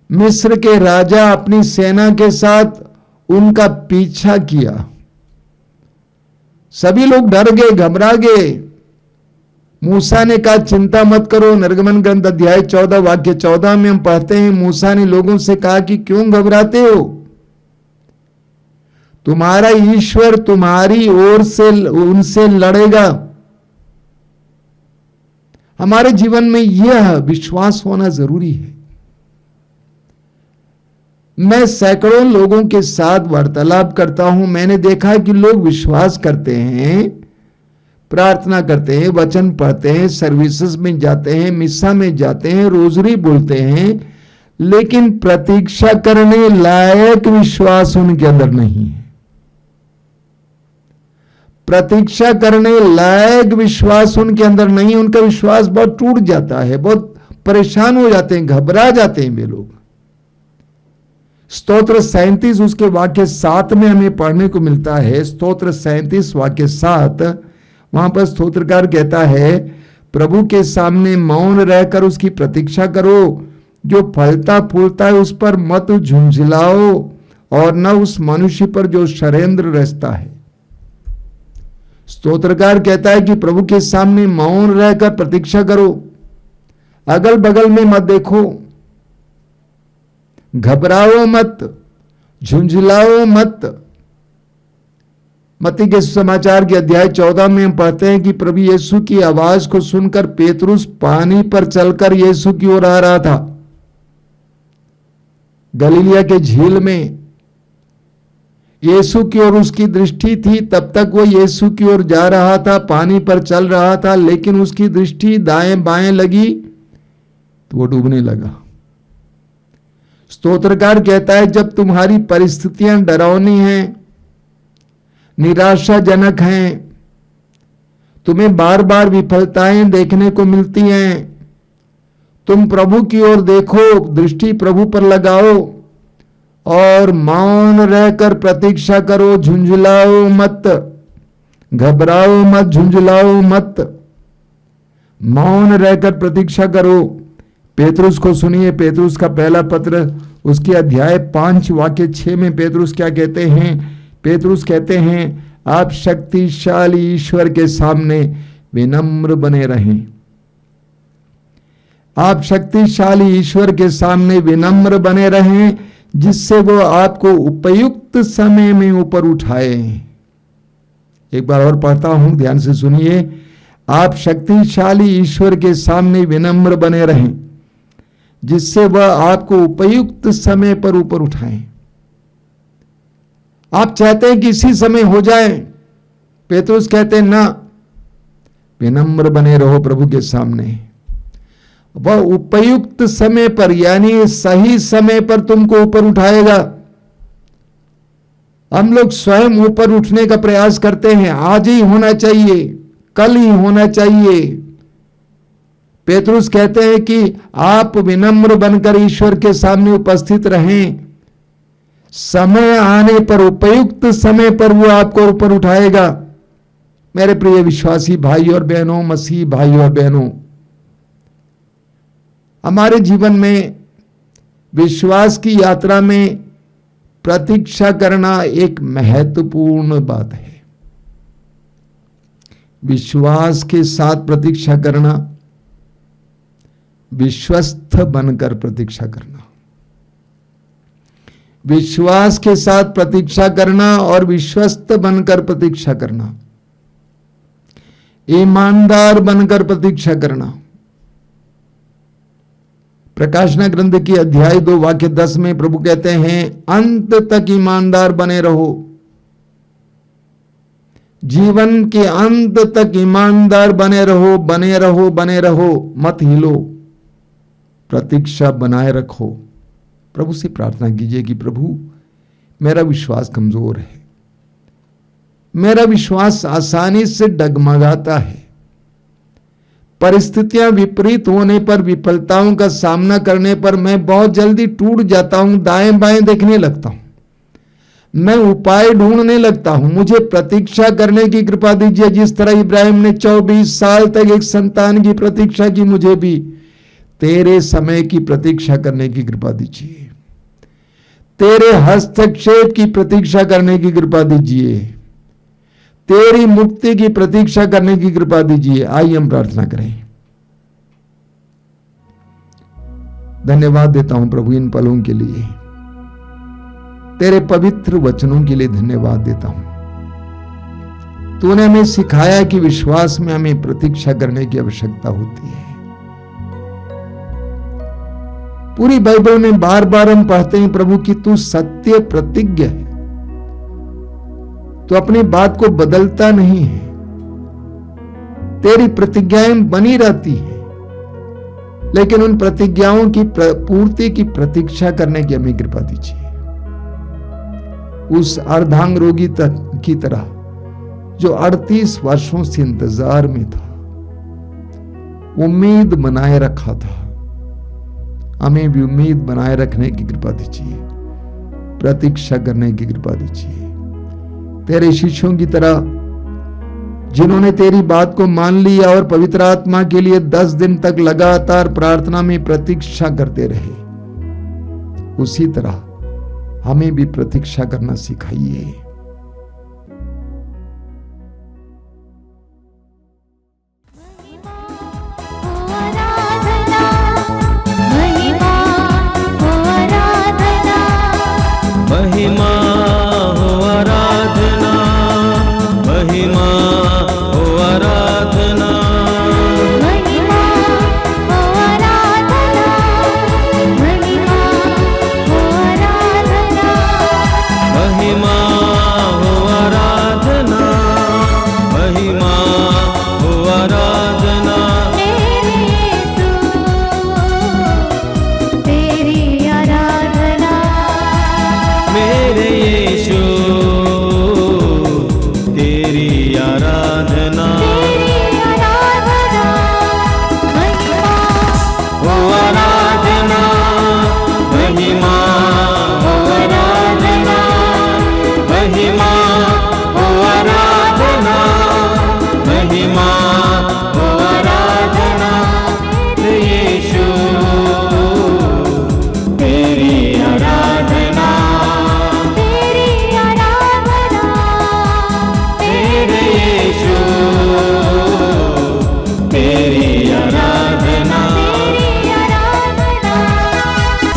Speaker 3: मिस्र के राजा अपनी सेना के साथ उनका पीछा किया। सभी लोग डर गए, घबरा गए। मूसा ने कहा चिंता मत करो। निर्गमन ग्रंथ अध्याय 14 वाक्य 14 में हम पढ़ते हैं, मूसा ने लोगों से कहा कि क्यों घबराते हो? तुम्हारा ईश्वर तुम्हारी ओर से उनसे लड़ेगा। हमारे जीवन में यह विश्वास होना जरूरी है। मैं सैकड़ों लोगों के साथ वार्तालाप करता हूं, मैंने देखा कि लोग विश्वास करते हैं प्रार्थना करते हैं, वचन पढ़ते हैं, सर्विसेज में जाते हैं, मिस्सा में जाते हैं, रोजरी बोलते हैं, लेकिन प्रतीक्षा करने लायक विश्वास उनके अंदर नहीं है। प्रतीक्षा करने लायक विश्वास उनके अंदर नहीं, उनका विश्वास बहुत टूट जाता है, बहुत परेशान हो जाते हैं, घबरा जाते हैं वे लोग। स्तोत्र 37 उसके वाक्य 7 में हमें पढ़ने को मिलता है। स्तोत्र 37 वाक्य 7, वहां पर स्तोत्रकार कहता है, प्रभु के सामने मौन रहकर उसकी प्रतीक्षा करो, जो फलता फूलता है उस पर मत झुंझलाओ, और न उस मनुष्य पर जो षड्यंत्र रचता है। स्तोत्रकार कहता है कि प्रभु के सामने मौन रहकर प्रतीक्षा करो, अगल बगल में मत देखो, घबराओ मत, झुंझलाओ मत। मत्ती के समाचार के अध्याय 14 में हम पढ़ते हैं कि प्रभु यीशु की आवाज को सुनकर पेतरुस पानी पर चलकर यीशु की ओर आ रहा था। गलीलिया के झील में यीशु की ओर उसकी दृष्टि थी, तब तक वो यीशु की ओर जा रहा था, पानी पर चल रहा था, लेकिन उसकी दृष्टि दाएं बाएं लगी तो वो डूबने लगा। स्तोत्रकार कहता है, जब तुम्हारी परिस्थितियां डरावनी हैं, निराशाजनक हैं, तुम्हें बार बार विफलताएं देखने को मिलती हैं, तुम प्रभु की ओर देखो, दृष्टि प्रभु पर लगाओ और मौन रहकर प्रतीक्षा करो, झुंझलाओ मत, घबराओ मत, झुंझलाओ मत, मौन रहकर प्रतीक्षा करो। पेतरुस को सुनिए, पेतरुस का पहला पत्र उसके अध्याय 5 वाक्य 6 में पेतरुस क्या कहते हैं? पेतरुस कहते हैं, आप शक्तिशाली ईश्वर के सामने विनम्र बने रहें। आप शक्तिशाली ईश्वर के सामने विनम्र बने रहें, जिससे वो आपको उपयुक्त समय में ऊपर उठाए। एक बार और पढ़ता हूं, ध्यान से सुनिए। आप शक्तिशाली ईश्वर के सामने विनम्र बने रहें, जिससे वह आपको उपयुक्त समय पर ऊपर उठाए। आप चाहते हैं कि इसी समय हो जाए, पेतरुस कहते हैं ना, विनम्र बने रहो प्रभु के सामने। वह उपयुक्त समय पर, यानी सही समय पर तुमको ऊपर उठाएगा। हम लोग स्वयं ऊपर उठने का प्रयास करते हैं, आज ही होना चाहिए, कल ही होना चाहिए। पेतरुस कहते हैं कि आप विनम्र बनकर ईश्वर के सामने उपस्थित रहें, समय आने पर, उपयुक्त समय पर वो आपको ऊपर उठाएगा। मेरे प्रिय विश्वासी भाई और बहनों, मसीह भाई और बहनों, हमारे जीवन में विश्वास की यात्रा में प्रतीक्षा करना एक महत्वपूर्ण बात है। विश्वास के साथ प्रतीक्षा करना, विश्वस्त बनकर प्रतीक्षा करना, विश्वास के साथ प्रतीक्षा करना और विश्वस्त बनकर प्रतीक्षा करना, ईमानदार बनकर प्रतीक्षा करना। प्रकाशना ग्रंथ की अध्याय 2 वाक्य 10 में प्रभु कहते हैं, अंत तक ईमानदार बने रहो। जीवन के अंत तक ईमानदार बने रहो, बने रहो, बने रहो, मत हिलो, प्रतीक्षा बनाए रखो। प्रभु से प्रार्थना कीजिए कि प्रभु, मेरा विश्वास कमजोर है, मेरा विश्वास आसानी से डगमगाता है, परिस्थितियां विपरीत होने पर, विफलताओं का सामना करने पर मैं बहुत जल्दी टूट जाता हूं, दाएं बाएं देखने लगता हूं, मैं उपाय ढूंढने लगता हूं। मुझे प्रतीक्षा करने की कृपा दीजिए, जिस तरह इब्राहिम ने 24 साल तक एक संतान की प्रतीक्षा की, मुझे भी तेरे समय की प्रतीक्षा करने की कृपा दीजिए, तेरे हस्तक्षेप की प्रतीक्षा करने की कृपा दीजिए, तेरी मुक्ति की प्रतीक्षा करने की कृपा दीजिए। आइए हम प्रार्थना करें। धन्यवाद देता हूं प्रभु इन पलों के लिए, तेरे पवित्र वचनों के लिए धन्यवाद देता हूं। तूने हमें सिखाया कि विश्वास में हमें प्रतीक्षा करने की आवश्यकता होती है। पूरी बाइबल में बार बार हम पढ़ते हैं प्रभु कि तू सत्य प्रतिज्ञ है, तो अपनी बात को बदलता नहीं है। तेरी प्रतिज्ञाएं बनी रहती हैं, लेकिन उन प्रतिज्ञाओं की पूर्ति की प्रतीक्षा करने की हमें कृपा दीजिए। उस अर्धांग रोगी की तरह जो 38 वर्षों से इंतजार में था, उम्मीद बनाए रखा था, हमें भी उम्मीद बनाए रखने की कृपा दीजिए, प्रतीक्षा करने की कृपा दीजिए। तेरे शिष्यों की तरह जिन्होंने तेरी बात को मान लिया और पवित्र आत्मा के लिए 10 दिन तक लगातार प्रार्थना में प्रतीक्षा करते रहे, उसी तरह हमें भी प्रतीक्षा करना सिखाइए।
Speaker 2: महिमा हो आराधना, महिमा हो आराधना,
Speaker 4: महिमा हो आराधना, महिमा हो आराधना,
Speaker 2: महिमा हो आराधना, महिमा हो आराधना।
Speaker 4: मेरे यीशु तेरी आराधना,
Speaker 2: मेरे यीशु तेरी आराधना,
Speaker 4: महिमा हो आराधना,
Speaker 2: महिमा हो आराधना, महिमा हो आराधना, महिमा हो आराधना, यीशु तेरी आराधना,
Speaker 4: तेरी आराधना,
Speaker 2: तेरे यीशु तेरी आराधना।
Speaker 4: तेरी आराधना।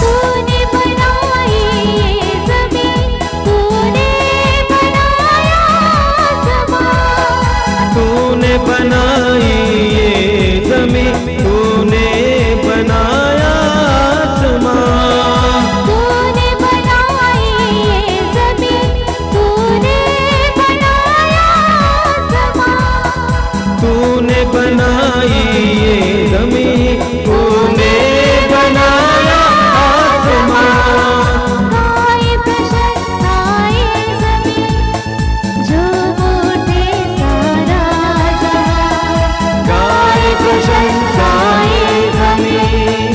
Speaker 4: तूने बनाई ये ज़मीन, तूने बनाया आसमान,
Speaker 2: तूने बनाई ये ज़मीन, तूने बनाया आसमान,
Speaker 4: तूने बनाई ये ज़मीन, तूने बनाया आसमान,
Speaker 2: तूने बनाई ये ज़मीन, तूने बनाया आसमान।
Speaker 4: गाए प्रशंसाए ज़मीन, झूम उठे सारा जहां,
Speaker 2: गाए प्रशंसाए ज़मीन,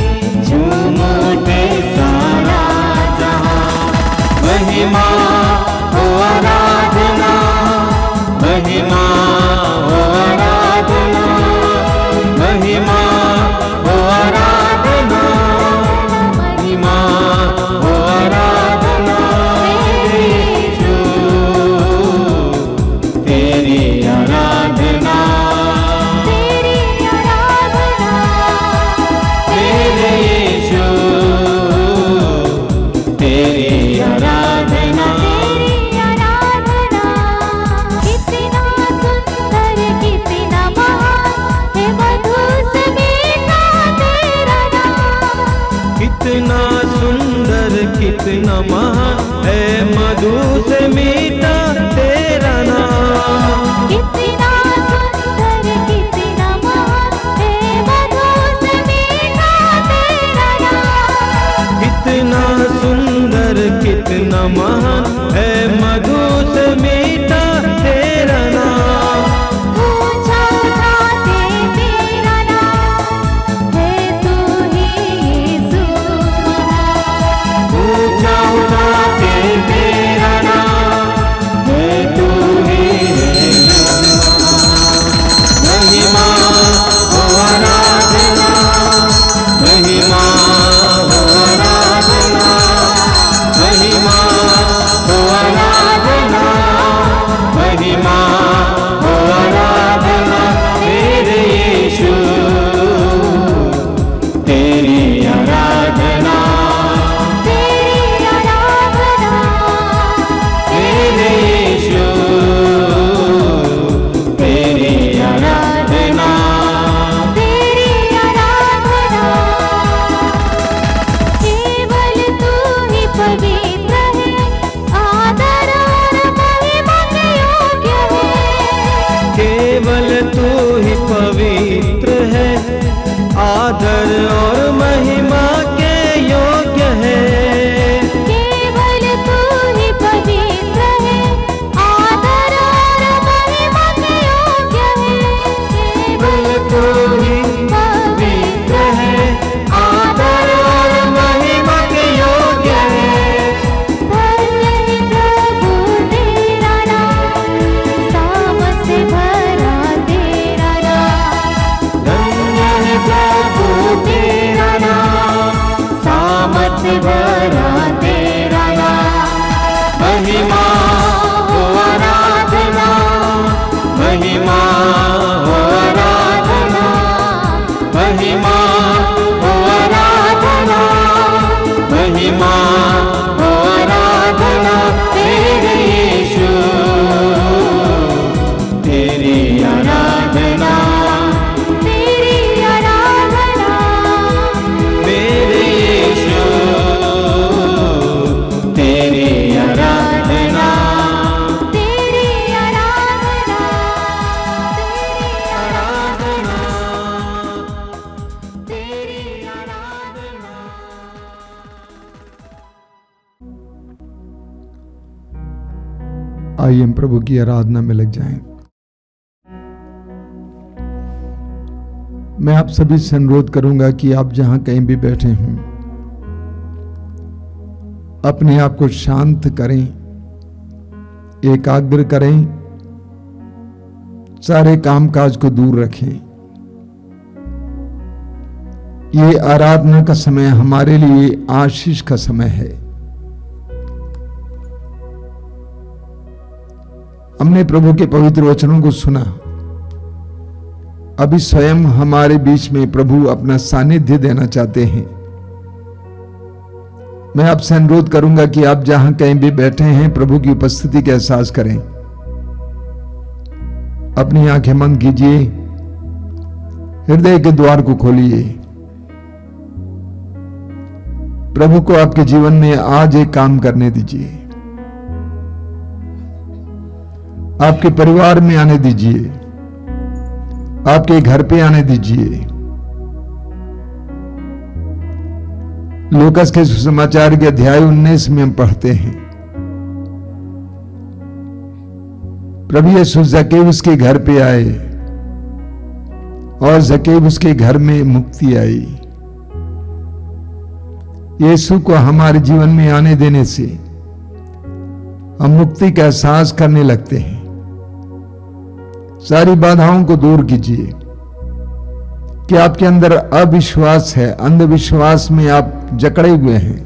Speaker 2: झूम उठे सारा जहां। महिमा हो आराधना, महिमा हो आराधना, महिमा हो आराधना, महिमा हो आराधना, यीशु तेरी आराधना,
Speaker 4: तेरी आराधना,
Speaker 2: तेरे यीशु तेरी आराधना।
Speaker 4: तेरी आराधना। कितना सुंदर, कितना महान है मधु से मीठा तेरा नाम,
Speaker 2: कितना सुंदर, कितना महान है मधु से मीठा तेरा नाम,
Speaker 4: कितना सुंदर, कितना महान है मधु से मीठा तेरा नाम,
Speaker 2: कितना सुंदर, कितना महान है मधु से मीठा तेरा नाम।
Speaker 4: ऊंचा उठाते तेरा नाम है, तू ही यीशु महान,
Speaker 2: ऊंचा उठाते तेरा नाम है, तू ही महिमा हो आराधना, महिमा हो आराधना, महिमा हो आराधना,
Speaker 4: से भरा तेरा नाम।
Speaker 2: महिमा हो आराधना, महिमा हो आराधना, महिमा हो आराधना, महिमा हो आराधना तेरे यीशु, तेरी आराधना,
Speaker 4: तेरी आराधना,
Speaker 2: मेरे यीशु, तेरी आराधना,
Speaker 4: तेरी आराधना, तेरी आराधना।
Speaker 3: आइए हम प्रभु की आराधना में लग जाएं। मैं आप सभी से अनुरोध करूंगा कि आप जहां कहीं भी बैठे हों, अपने आप को शांत करें, एकाग्र करें, सारे कामकाज को दूर रखें। ये आराधना का समय हमारे लिए आशीष का समय है। हमने प्रभु के पवित्र वचनों को सुना। अभी स्वयं हमारे बीच में प्रभु अपना सानिध्य देना चाहते हैं। मैं आपसे अनुरोध करूंगा कि आप जहां कहीं भी बैठे हैं, प्रभु की उपस्थिति का एहसास करें। अपनी आंखें बंद कीजिए, हृदय के द्वार को खोलिए। प्रभु को आपके जीवन में आज एक काम करने दीजिए। आपके परिवार में आने दीजिए, आपके घर पे आने दीजिए। लूकास के सुसमाचार के अध्याय 19 में हम पढ़ते हैं, प्रभु यीशु जक्केउस के घर पे आए और जक्केउस के घर में मुक्ति आई। यीशु को हमारे जीवन में आने देने से हम मुक्ति का एहसास करने लगते हैं। सारी बाधाओं को दूर कीजिए। कि आपके अंदर अविश्वास है, अंधविश्वास में आप जकड़े हुए हैं,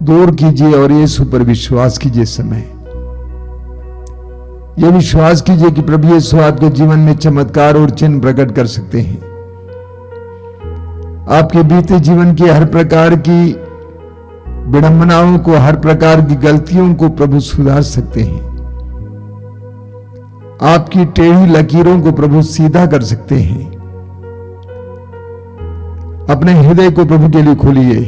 Speaker 3: दूर कीजिए और यीशु पर विश्वास कीजिए। समय यह विश्वास कीजिए कि प्रभु यीशु आपके जीवन में चमत्कार और चिन्ह प्रकट कर सकते हैं। आपके बीते जीवन की हर प्रकार की विडंबनाओं को, हर प्रकार की गलतियों को प्रभु सुधार सकते हैं। आपकी टेढ़ी लकीरों को प्रभु सीधा कर सकते हैं। अपने हृदय को प्रभु के लिए खोलिए।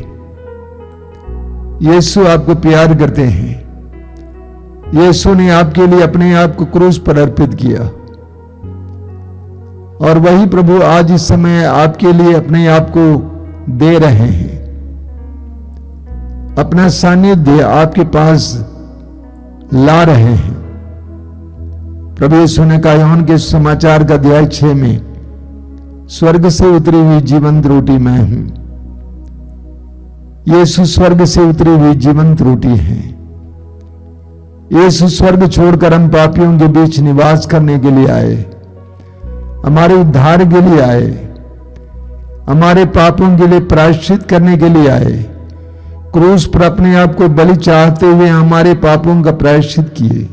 Speaker 3: यीशु आपको प्यार करते हैं। यीशु ने आपके लिए अपने आप को क्रूस पर अर्पित किया और वही प्रभु आज इस समय आपके लिए अपने आप को दे रहे हैं। अपना सानिध्य आपके पास ला रहे हैं। प्रभु यीशु ने कहा यूहन्ना के समाचार का अध्याय 6 में, स्वर्ग से उतरी हुई जीवंत रोटी मैं हूं। यीशु स्वर्ग से उतरी हुई जीवंत रोटी है। यीशु स्वर्ग छोड़कर हम पापियों के बीच निवास करने के लिए आए, हमारे उद्धार के लिए आए, हमारे पापों के लिए प्रायश्चित करने के लिए आए। क्रूस पर अपने आप को बलि चाहते हुए हमारे पापों का प्रायश्चित किए।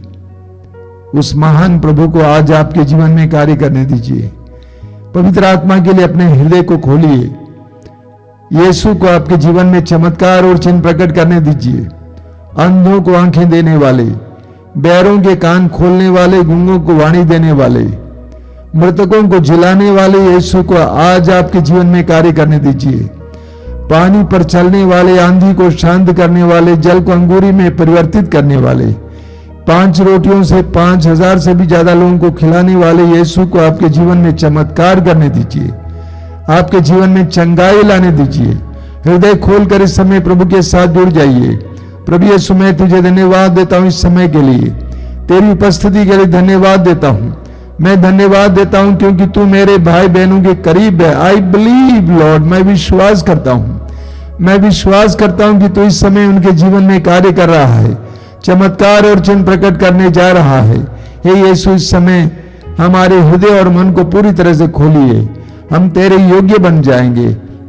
Speaker 3: उस महान प्रभु को आज आपके जीवन में कार्य करने दीजिए। पवित्र आत्मा के लिए अपने हृदय को खोलिए। यीशु को आपके जीवन में चमत्कार और चिन्ह प्रकट करने दीजिए। अंधों को आंखें देने वाले, बैरों के कान खोलने वाले, गूंगों को वाणी देने वाले, मृतकों को जिलाने वाले यीशु को आज आपके जीवन में कार्य करने दीजिए। पानी पर चलने वाले, आंधी को शांत करने वाले, जल को अंगूरी में परिवर्तित करने वाले, 5 रोटियों से 5000 से भी ज्यादा लोगों को खिलाने वाले यीशु को आपके जीवन में चमत्कार करने दीजिए। आपके जीवन में चंगाई लाने दीजिए। हृदय खोलकर इस समय प्रभु के साथ जुड़ जाइए। प्रभु यीशु मैं तुझे धन्यवाद देता हूं इस समय के लिए, तेरी उपस्थिति के लिए धन्यवाद देता हूं। मैं धन्यवाद देता हूं क्योंकि तू मेरे भाई बहनों के करीब है। आई बिलीव लॉर्ड, मैं विश्वास करता हूं, मैं विश्वास करता हूं कि तू इस समय उनके जीवन में कार्य कर रहा है, चमत्कार और चिन्ह प्रकट करने जा रहा है। हे यीशु इस समय हमारे हृदय और मन को पूरी तरह से खोलिए। हम तेरे योग्य बन जाएंगे,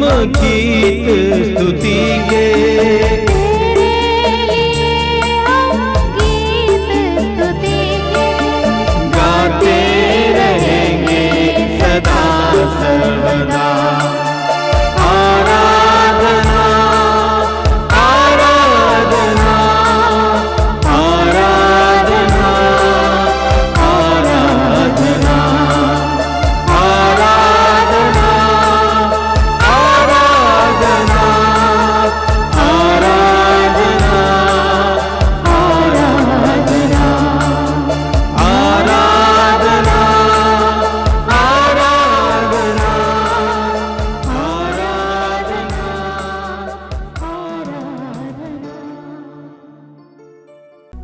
Speaker 2: हम गीत स्तुति के,
Speaker 4: तेरे लिए हम गीत स्तुति के,
Speaker 2: गाते रहेंगे सदा सर्वदा। आराधना आराधना आराधना आराधना आराधना आराधना आराधना आराधना आराधना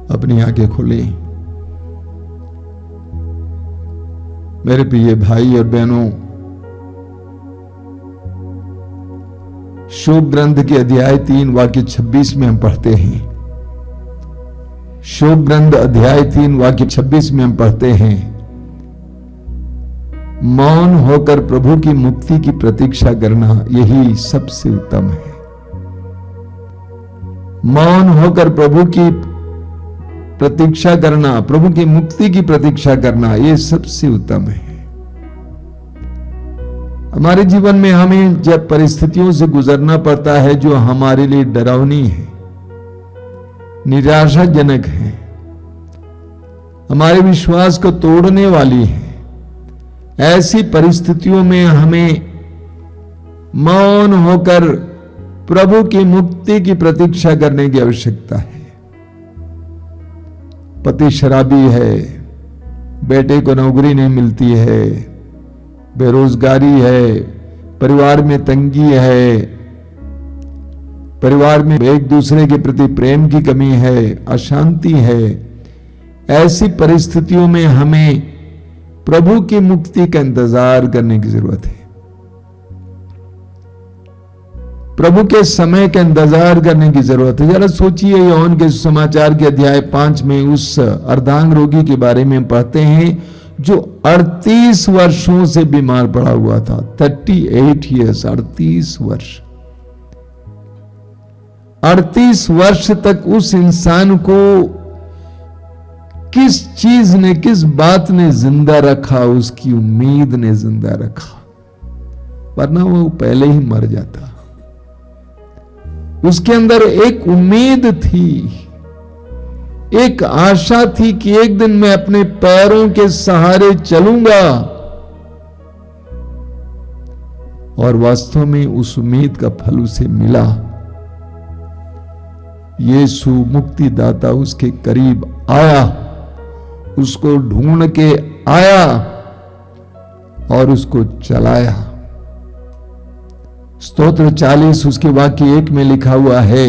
Speaker 3: अपनी आंखें खोले। मेरे प्रिय भाई और बहनों, शोक ग्रंथ के अध्याय 3 वाक्य 26 में हम पढ़ते हैं। शोक ग्रंथ अध्याय 3 वाक्य 26 में हम पढ़ते हैं, मौन होकर प्रभु की मुक्ति की प्रतीक्षा करना यही सबसे उत्तम है। मौन होकर प्रभु की प्रतीक्षा करना, प्रभु की मुक्ति की प्रतीक्षा करना, यह सबसे उत्तम है। हमारे जीवन में हमें जब परिस्थितियों से गुजरना पड़ता है जो हमारे लिए डरावनी है, निराशाजनक है, हमारे विश्वास को तोड़ने वाली है, ऐसी परिस्थितियों में हमें मौन होकर प्रभु की मुक्ति की प्रतीक्षा करने की आवश्यकता है। पति शराबी है, बेटे को नौकरी नहीं मिलती है, बेरोजगारी है, परिवार में तंगी है, परिवार में एक दूसरे के प्रति प्रेम की कमी है, अशांति है। ऐसी परिस्थितियों में हमें प्रभु की मुक्ति का इंतजार करने की जरूरत है। प्रभु के समय का इंतजार करने की जरूरत है। जरा सोचिए, यूहन्ना के समाचार के अध्याय 5 में उस अर्धांग रोगी के बारे में पढ़ते हैं जो 38 वर्षों से बीमार पड़ा हुआ था। 38 ईयर्स, 38 वर्ष। 38 वर्ष तक उस इंसान को किस चीज ने, किस बात ने जिंदा रखा? उसकी उम्मीद ने जिंदा रखा, वरना वो पहले ही मर जाता। उसके अंदर एक उम्मीद थी, एक आशा थी कि एक दिन मैं अपने पैरों के सहारे चलूंगा, और वास्तव में उस उम्मीद का फल उसे मिला। यीशु मुक्तिदाता उसके करीब आया, उसको ढूंढ के आया और उसको चलाया। स्तोत्र 40 उसके वाक्य 1 में लिखा हुआ है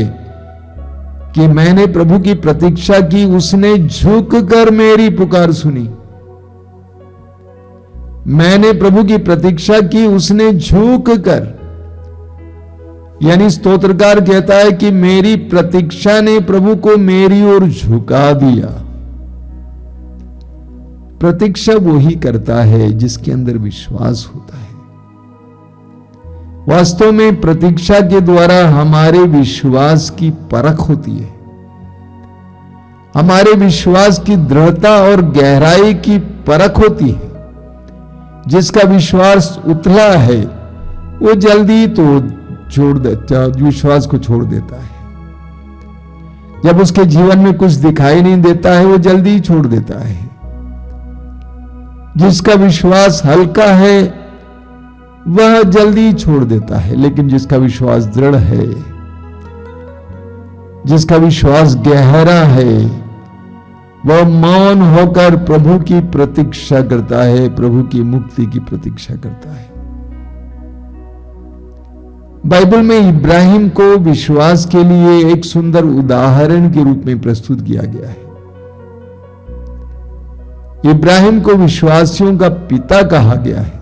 Speaker 3: कि मैंने प्रभु की प्रतीक्षा की, उसने झुककर मेरी पुकार सुनी। मैंने प्रभु की प्रतीक्षा की, उसने झुककर, यानी स्तोत्रकार कहता है कि मेरी प्रतीक्षा ने प्रभु को मेरी ओर झुका दिया। प्रतीक्षा वो ही करता है जिसके अंदर विश्वास होता है। वास्तव में प्रतीक्षा के द्वारा हमारे विश्वास की परख होती है। हमारे विश्वास की दृढ़ता और गहराई की परख होती है। जिसका विश्वास उथला है वो जल्दी तो छोड़ देता, विश्वास को छोड़ देता है। जब उसके जीवन में कुछ दिखाई नहीं देता है वो जल्दी ही छोड़ देता है। जिसका विश्वास हल्का है वह जल्दी छोड़ देता है, लेकिन जिसका विश्वास दृढ़ है, जिसका विश्वास गहरा है, वह मौन होकर प्रभु की प्रतीक्षा करता है, प्रभु की मुक्ति की प्रतीक्षा करता है। बाइबल में इब्राहिम को विश्वास के लिए एक सुंदर उदाहरण के रूप में प्रस्तुत किया गया है। इब्राहिम को विश्वासियों का पिता कहा गया है,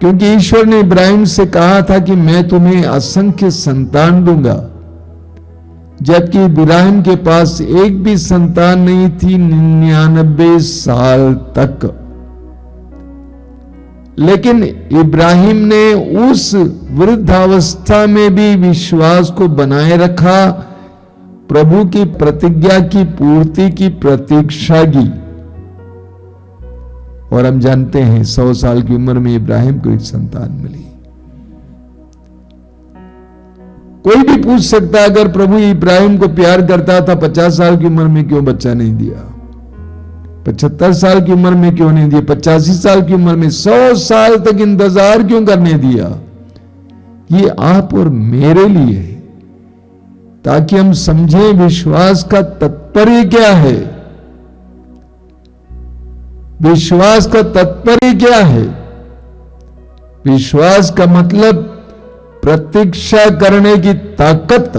Speaker 3: क्योंकि ईश्वर ने इब्राहिम से कहा था कि मैं तुम्हें असंख्य संतान दूंगा, जबकि इब्राहिम के पास एक भी संतान नहीं थी 99 साल तक। लेकिन इब्राहिम ने उस वृद्धावस्था में भी विश्वास को बनाए रखा, प्रभु की प्रतिज्ञा की पूर्ति की प्रतीक्षा की। और हम जानते हैं 100 साल की उम्र में इब्राहिम को एक संतान मिली। कोई भी पूछ सकता है, अगर प्रभु इब्राहिम को प्यार करता था 50 साल की उम्र में क्यों बच्चा नहीं दिया, 75 साल की उम्र में क्यों नहीं दिया, 85 साल की उम्र में 100 साल तक इंतजार क्यों करने दिया? ये आप और मेरे लिए है, ताकि हम समझें विश्वास का तात्पर्य क्या है। विश्वास का तात्पर्य क्या है? विश्वास का मतलब प्रतीक्षा करने की ताकत,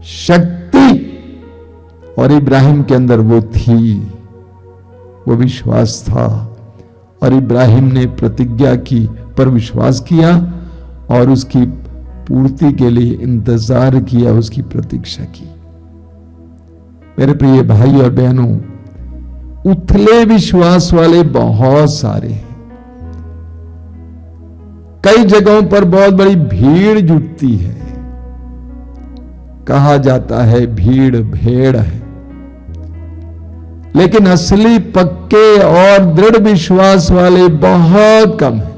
Speaker 3: शक्ति, और इब्राहिम के अंदर वो थी, वो विश्वास था। और इब्राहिम ने प्रतिज्ञा की पर विश्वास किया और उसकी पूर्ति के लिए इंतजार किया, उसकी प्रतीक्षा की। मेरे प्रिय भाई और बहनों, उथले विश्वास वाले बहुत सारे हैं। कई जगहों पर बहुत बड़ी भीड़ जुटती है, कहा जाता है भीड़ भेड़ है, लेकिन असली पक्के और दृढ़ विश्वास वाले बहुत कम हैं,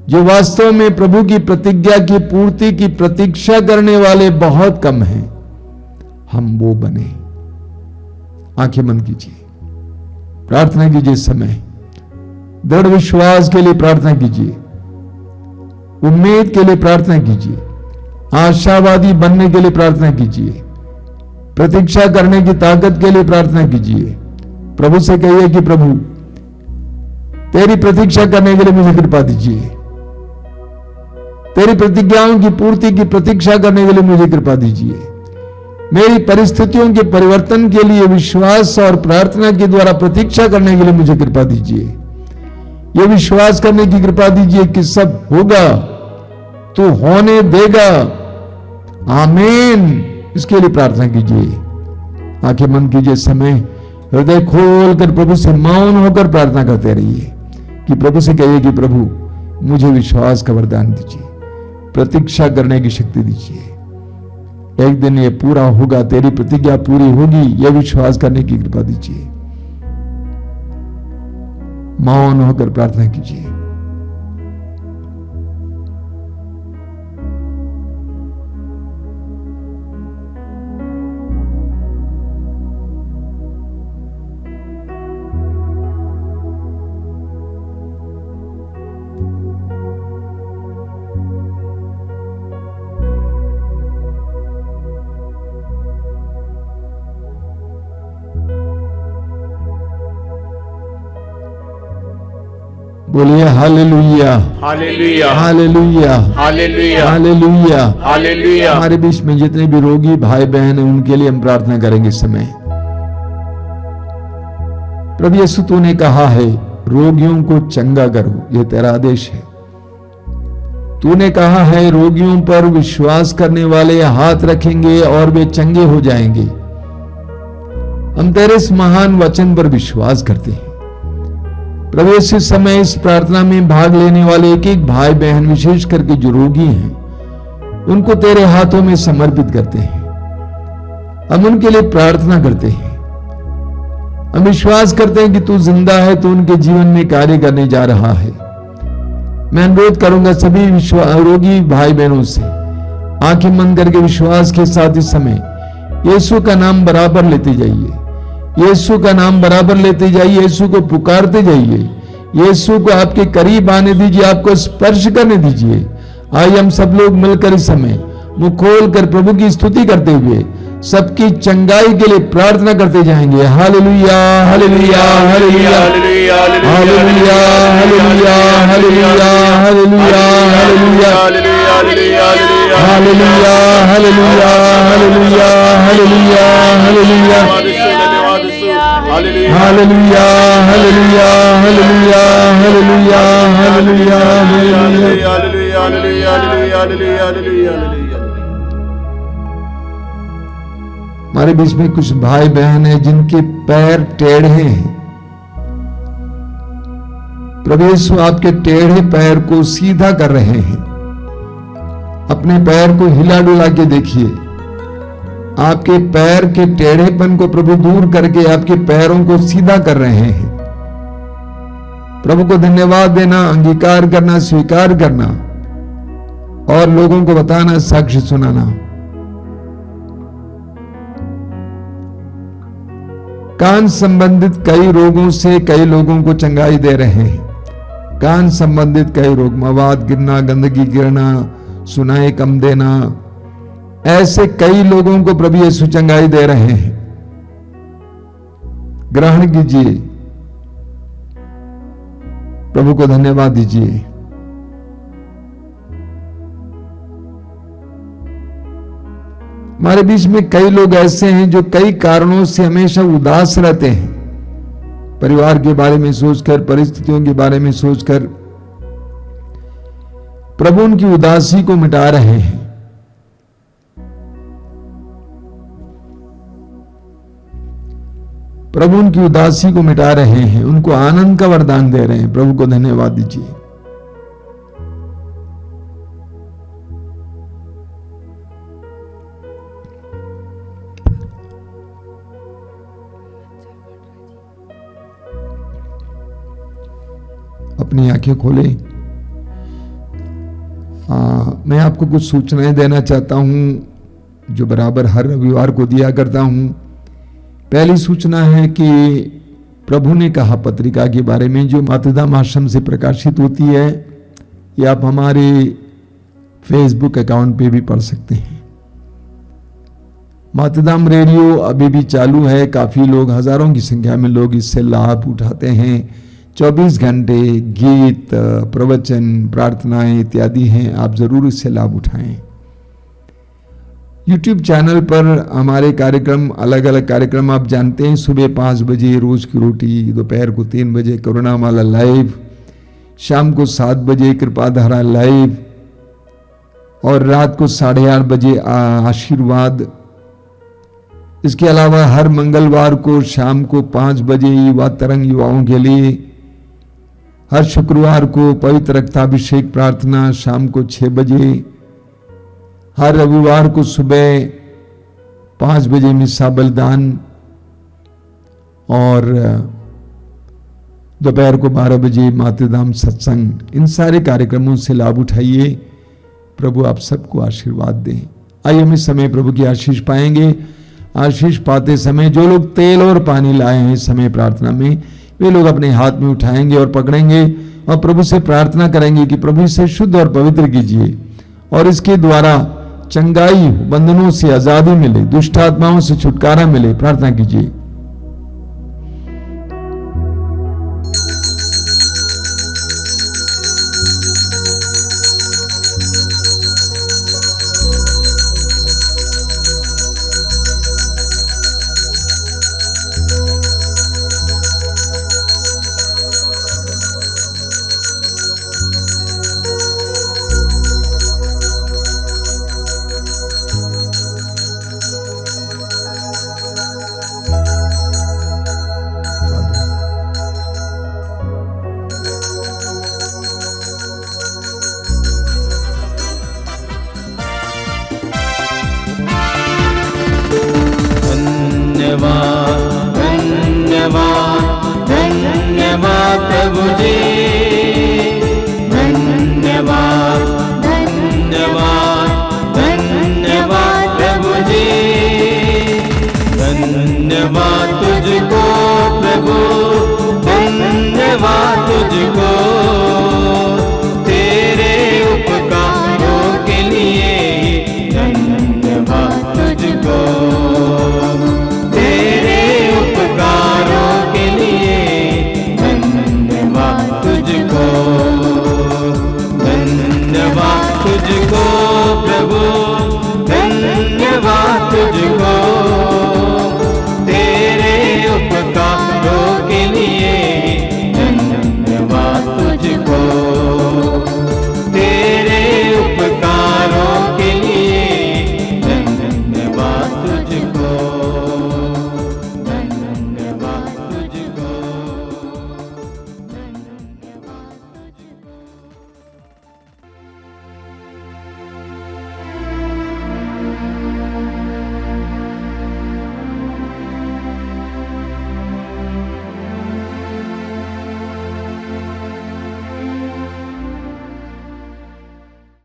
Speaker 3: जो वास्तव में प्रभु की प्रतिज्ञा की पूर्ति की प्रतीक्षा करने वाले बहुत कम हैं। हम वो बने। आंखें बंद कीजिए, प्रार्थना कीजिए। समय दृढ़ विश्वास के लिए प्रार्थना कीजिए, उम्मीद के लिए प्रार्थना कीजिए, आशावादी बनने के लिए प्रार्थना कीजिए, प्रतीक्षा करने की ताकत के लिए प्रार्थना कीजिए। प्रभु से कहिए कि प्रभु तेरी प्रतीक्षा करने के लिए मुझे कृपा दीजिए, तेरी प्रतिज्ञाओं की पूर्ति की प्रतीक्षा करने के लिए मुझे कृपा दीजिए। मेरी परिस्थितियों के परिवर्तन के लिए विश्वास और प्रार्थना के द्वारा प्रतीक्षा करने के लिए मुझे कृपा दीजिए। यह विश्वास करने की कृपा दीजिए कि सब होगा, तू होने देगा। आमीन। इसके लिए प्रार्थना कीजिए। आंखें बंद कीजिए। समय हृदय खोलकर प्रभु से मौन होकर प्रार्थना करते रहिए कि प्रभु से कहिए कि प्रभु मुझे विश्वास का वरदान दीजिए, प्रतीक्षा करने की शक्ति दीजिए। एक दिन ये पूरा होगा, तेरी प्रतिज्ञा पूरी होगी, यह विश्वास करने की कृपा दीजिए। मौन होकर प्रार्थना कीजिए। बोलिए hallelujah,
Speaker 2: hallelujah,
Speaker 3: hallelujah,
Speaker 2: hallelujah,
Speaker 3: hallelujah,
Speaker 2: hallelujah.
Speaker 3: हमारे बीच में जितने भी रोगी भाई बहन हैं उनके लिए हम प्रार्थना करेंगे। समय प्रभु यीशु तूने कहा है रोगियों को चंगा करो, यह तेरा आदेश है। तूने कहा है रोगियों पर विश्वास करने वाले हाथ रखेंगे और वे चंगे हो जाएंगे। हम तेरे इस महान वचन पर विश्वास करते हैं। प्रभु इस समय इस प्रार्थना में भाग लेने वाले एक एक भाई बहन, विशेष करके जो रोगी हैं, उनको तेरे हाथों में समर्पित करते हैं। हम उनके लिए प्रार्थना करते हैं। हम विश्वास करते हैं कि तू जिंदा है, तो उनके जीवन में कार्य करने जा रहा है। मैं अनुरोध करूंगा सभी रोगी भाई बहनों से, आंखें बंद करके विश्वास के साथ इस समय यीशु का नाम बराबर लेते जाइए। यीशु का नाम बराबर लेते जाइए। यीशु को पुकारते जाइए। यीशु को आपके करीब आने दीजिए, आपको स्पर्श करने दीजिए। आइए हम सब लोग मिलकर इस समय मुंह खोल कर प्रभु की स्तुति करते हुए सबकी चंगाई के लिए प्रार्थना करते जाएंगे। Hallelujah, hallelujah, hallelujah, hallelujah, hallelujah, hallelujah, hallelujah, hallelujah, hallelujah, hallelujah, hallelujah, hallelujah, hallelujah, hallelujah, hallelujah, hallelujah, hallelujah. हमारे बीच में कुछ भाई बहन हैं जिनके पैर टेढ़े हैं, प्रभु यीशु आपके टेढ़े पैर को सीधा कर रहे हैं। अपने पैर को हिला डुला के देखिए। आपके पैर के टेढ़ेपन को प्रभु दूर करके आपके पैरों को सीधा कर रहे हैं। प्रभु को धन्यवाद देना, अंगीकार करना, स्वीकार करना और लोगों को बताना, साक्ष्य सुनाना। कान संबंधित कई रोगों से कई लोगों को चंगाई दे रहे हैं। कान संबंधित कई रोग, मवाद गिरना, गंदगी गिरना, सुनाई कम देना, ऐसे कई लोगों को प्रभु यीशु चंगाई दे रहे हैं। ग्रहण कीजिए, प्रभु को धन्यवाद दीजिए। हमारे बीच में कई लोग ऐसे हैं जो कई कारणों से हमेशा उदास रहते हैं। परिवार के बारे में सोचकर, परिस्थितियों के बारे में सोचकर प्रभु उनकी उदासी को मिटा रहे हैं। प्रभु उनकी उदासी को मिटा रहे हैं, उनको आनंद का वरदान दे रहे हैं। प्रभु को धन्यवाद दीजिए। अपनी आंखें खोले। मैं आपको कुछ सूचनाएं देना चाहता हूं जो बराबर हर रविवार को दिया करता हूं। पहली सूचना है कि प्रभु ने कहा पत्रिका के बारे में, जो मातृधाम आश्रम से प्रकाशित होती है। ये आप हमारे फेसबुक अकाउंट पे भी पढ़ सकते हैं। मातृधाम रेडियो अभी भी चालू है। काफी लोग, हजारों की संख्या में लोग इससे लाभ उठाते हैं। 24 घंटे गीत, प्रवचन, प्रार्थनाएं इत्यादि हैं। आप जरूर इससे लाभ उठाएं। YouTube चैनल पर हमारे कार्यक्रम, अलग अलग कार्यक्रम आप जानते हैं। सुबह 5 बजे रोज की रोटी, दोपहर को 3 बजे करुणामाला लाइव, शाम को 7 बजे कृपाधारा लाइव और रात को 8:30 बजे आशीर्वाद। इसके अलावा हर मंगलवार को शाम को 5 बजे युवा तरंग युवाओं के लिए, हर शुक्रवार को पवित्र रक्ताभिषेक प्रार्थना शाम को 6 बजे, हर रविवार को सुबह 5 बजे मिस्सा बलिदान और दोपहर को 12 बजे मातृधाम सत्संग। इन सारे कार्यक्रमों से लाभ उठाइए। प्रभु आप सबको आशीर्वाद दें। आइए हम इस समय प्रभु की आशीष पाएंगे। आशीष पाते समय जो लोग तेल और पानी लाए हैं इस समय प्रार्थना में, वे लोग अपने हाथ में उठाएंगे और पकड़ेंगे और प्रभु से प्रार्थना करेंगे कि प्रभु इसे शुद्ध और पवित्र कीजिए और इसके द्वारा चंगाई, बंधनों से आजादी मिले, दुष्ट आत्माओं से छुटकारा मिले। प्रार्थना कीजिए।
Speaker 2: धन्यवाद प्रभु जी, धन्यवाद धन्यवाद धन्यवाद प्रभु जी। धन्यवाद तुझको प्रभु, धन्यवाद तुझको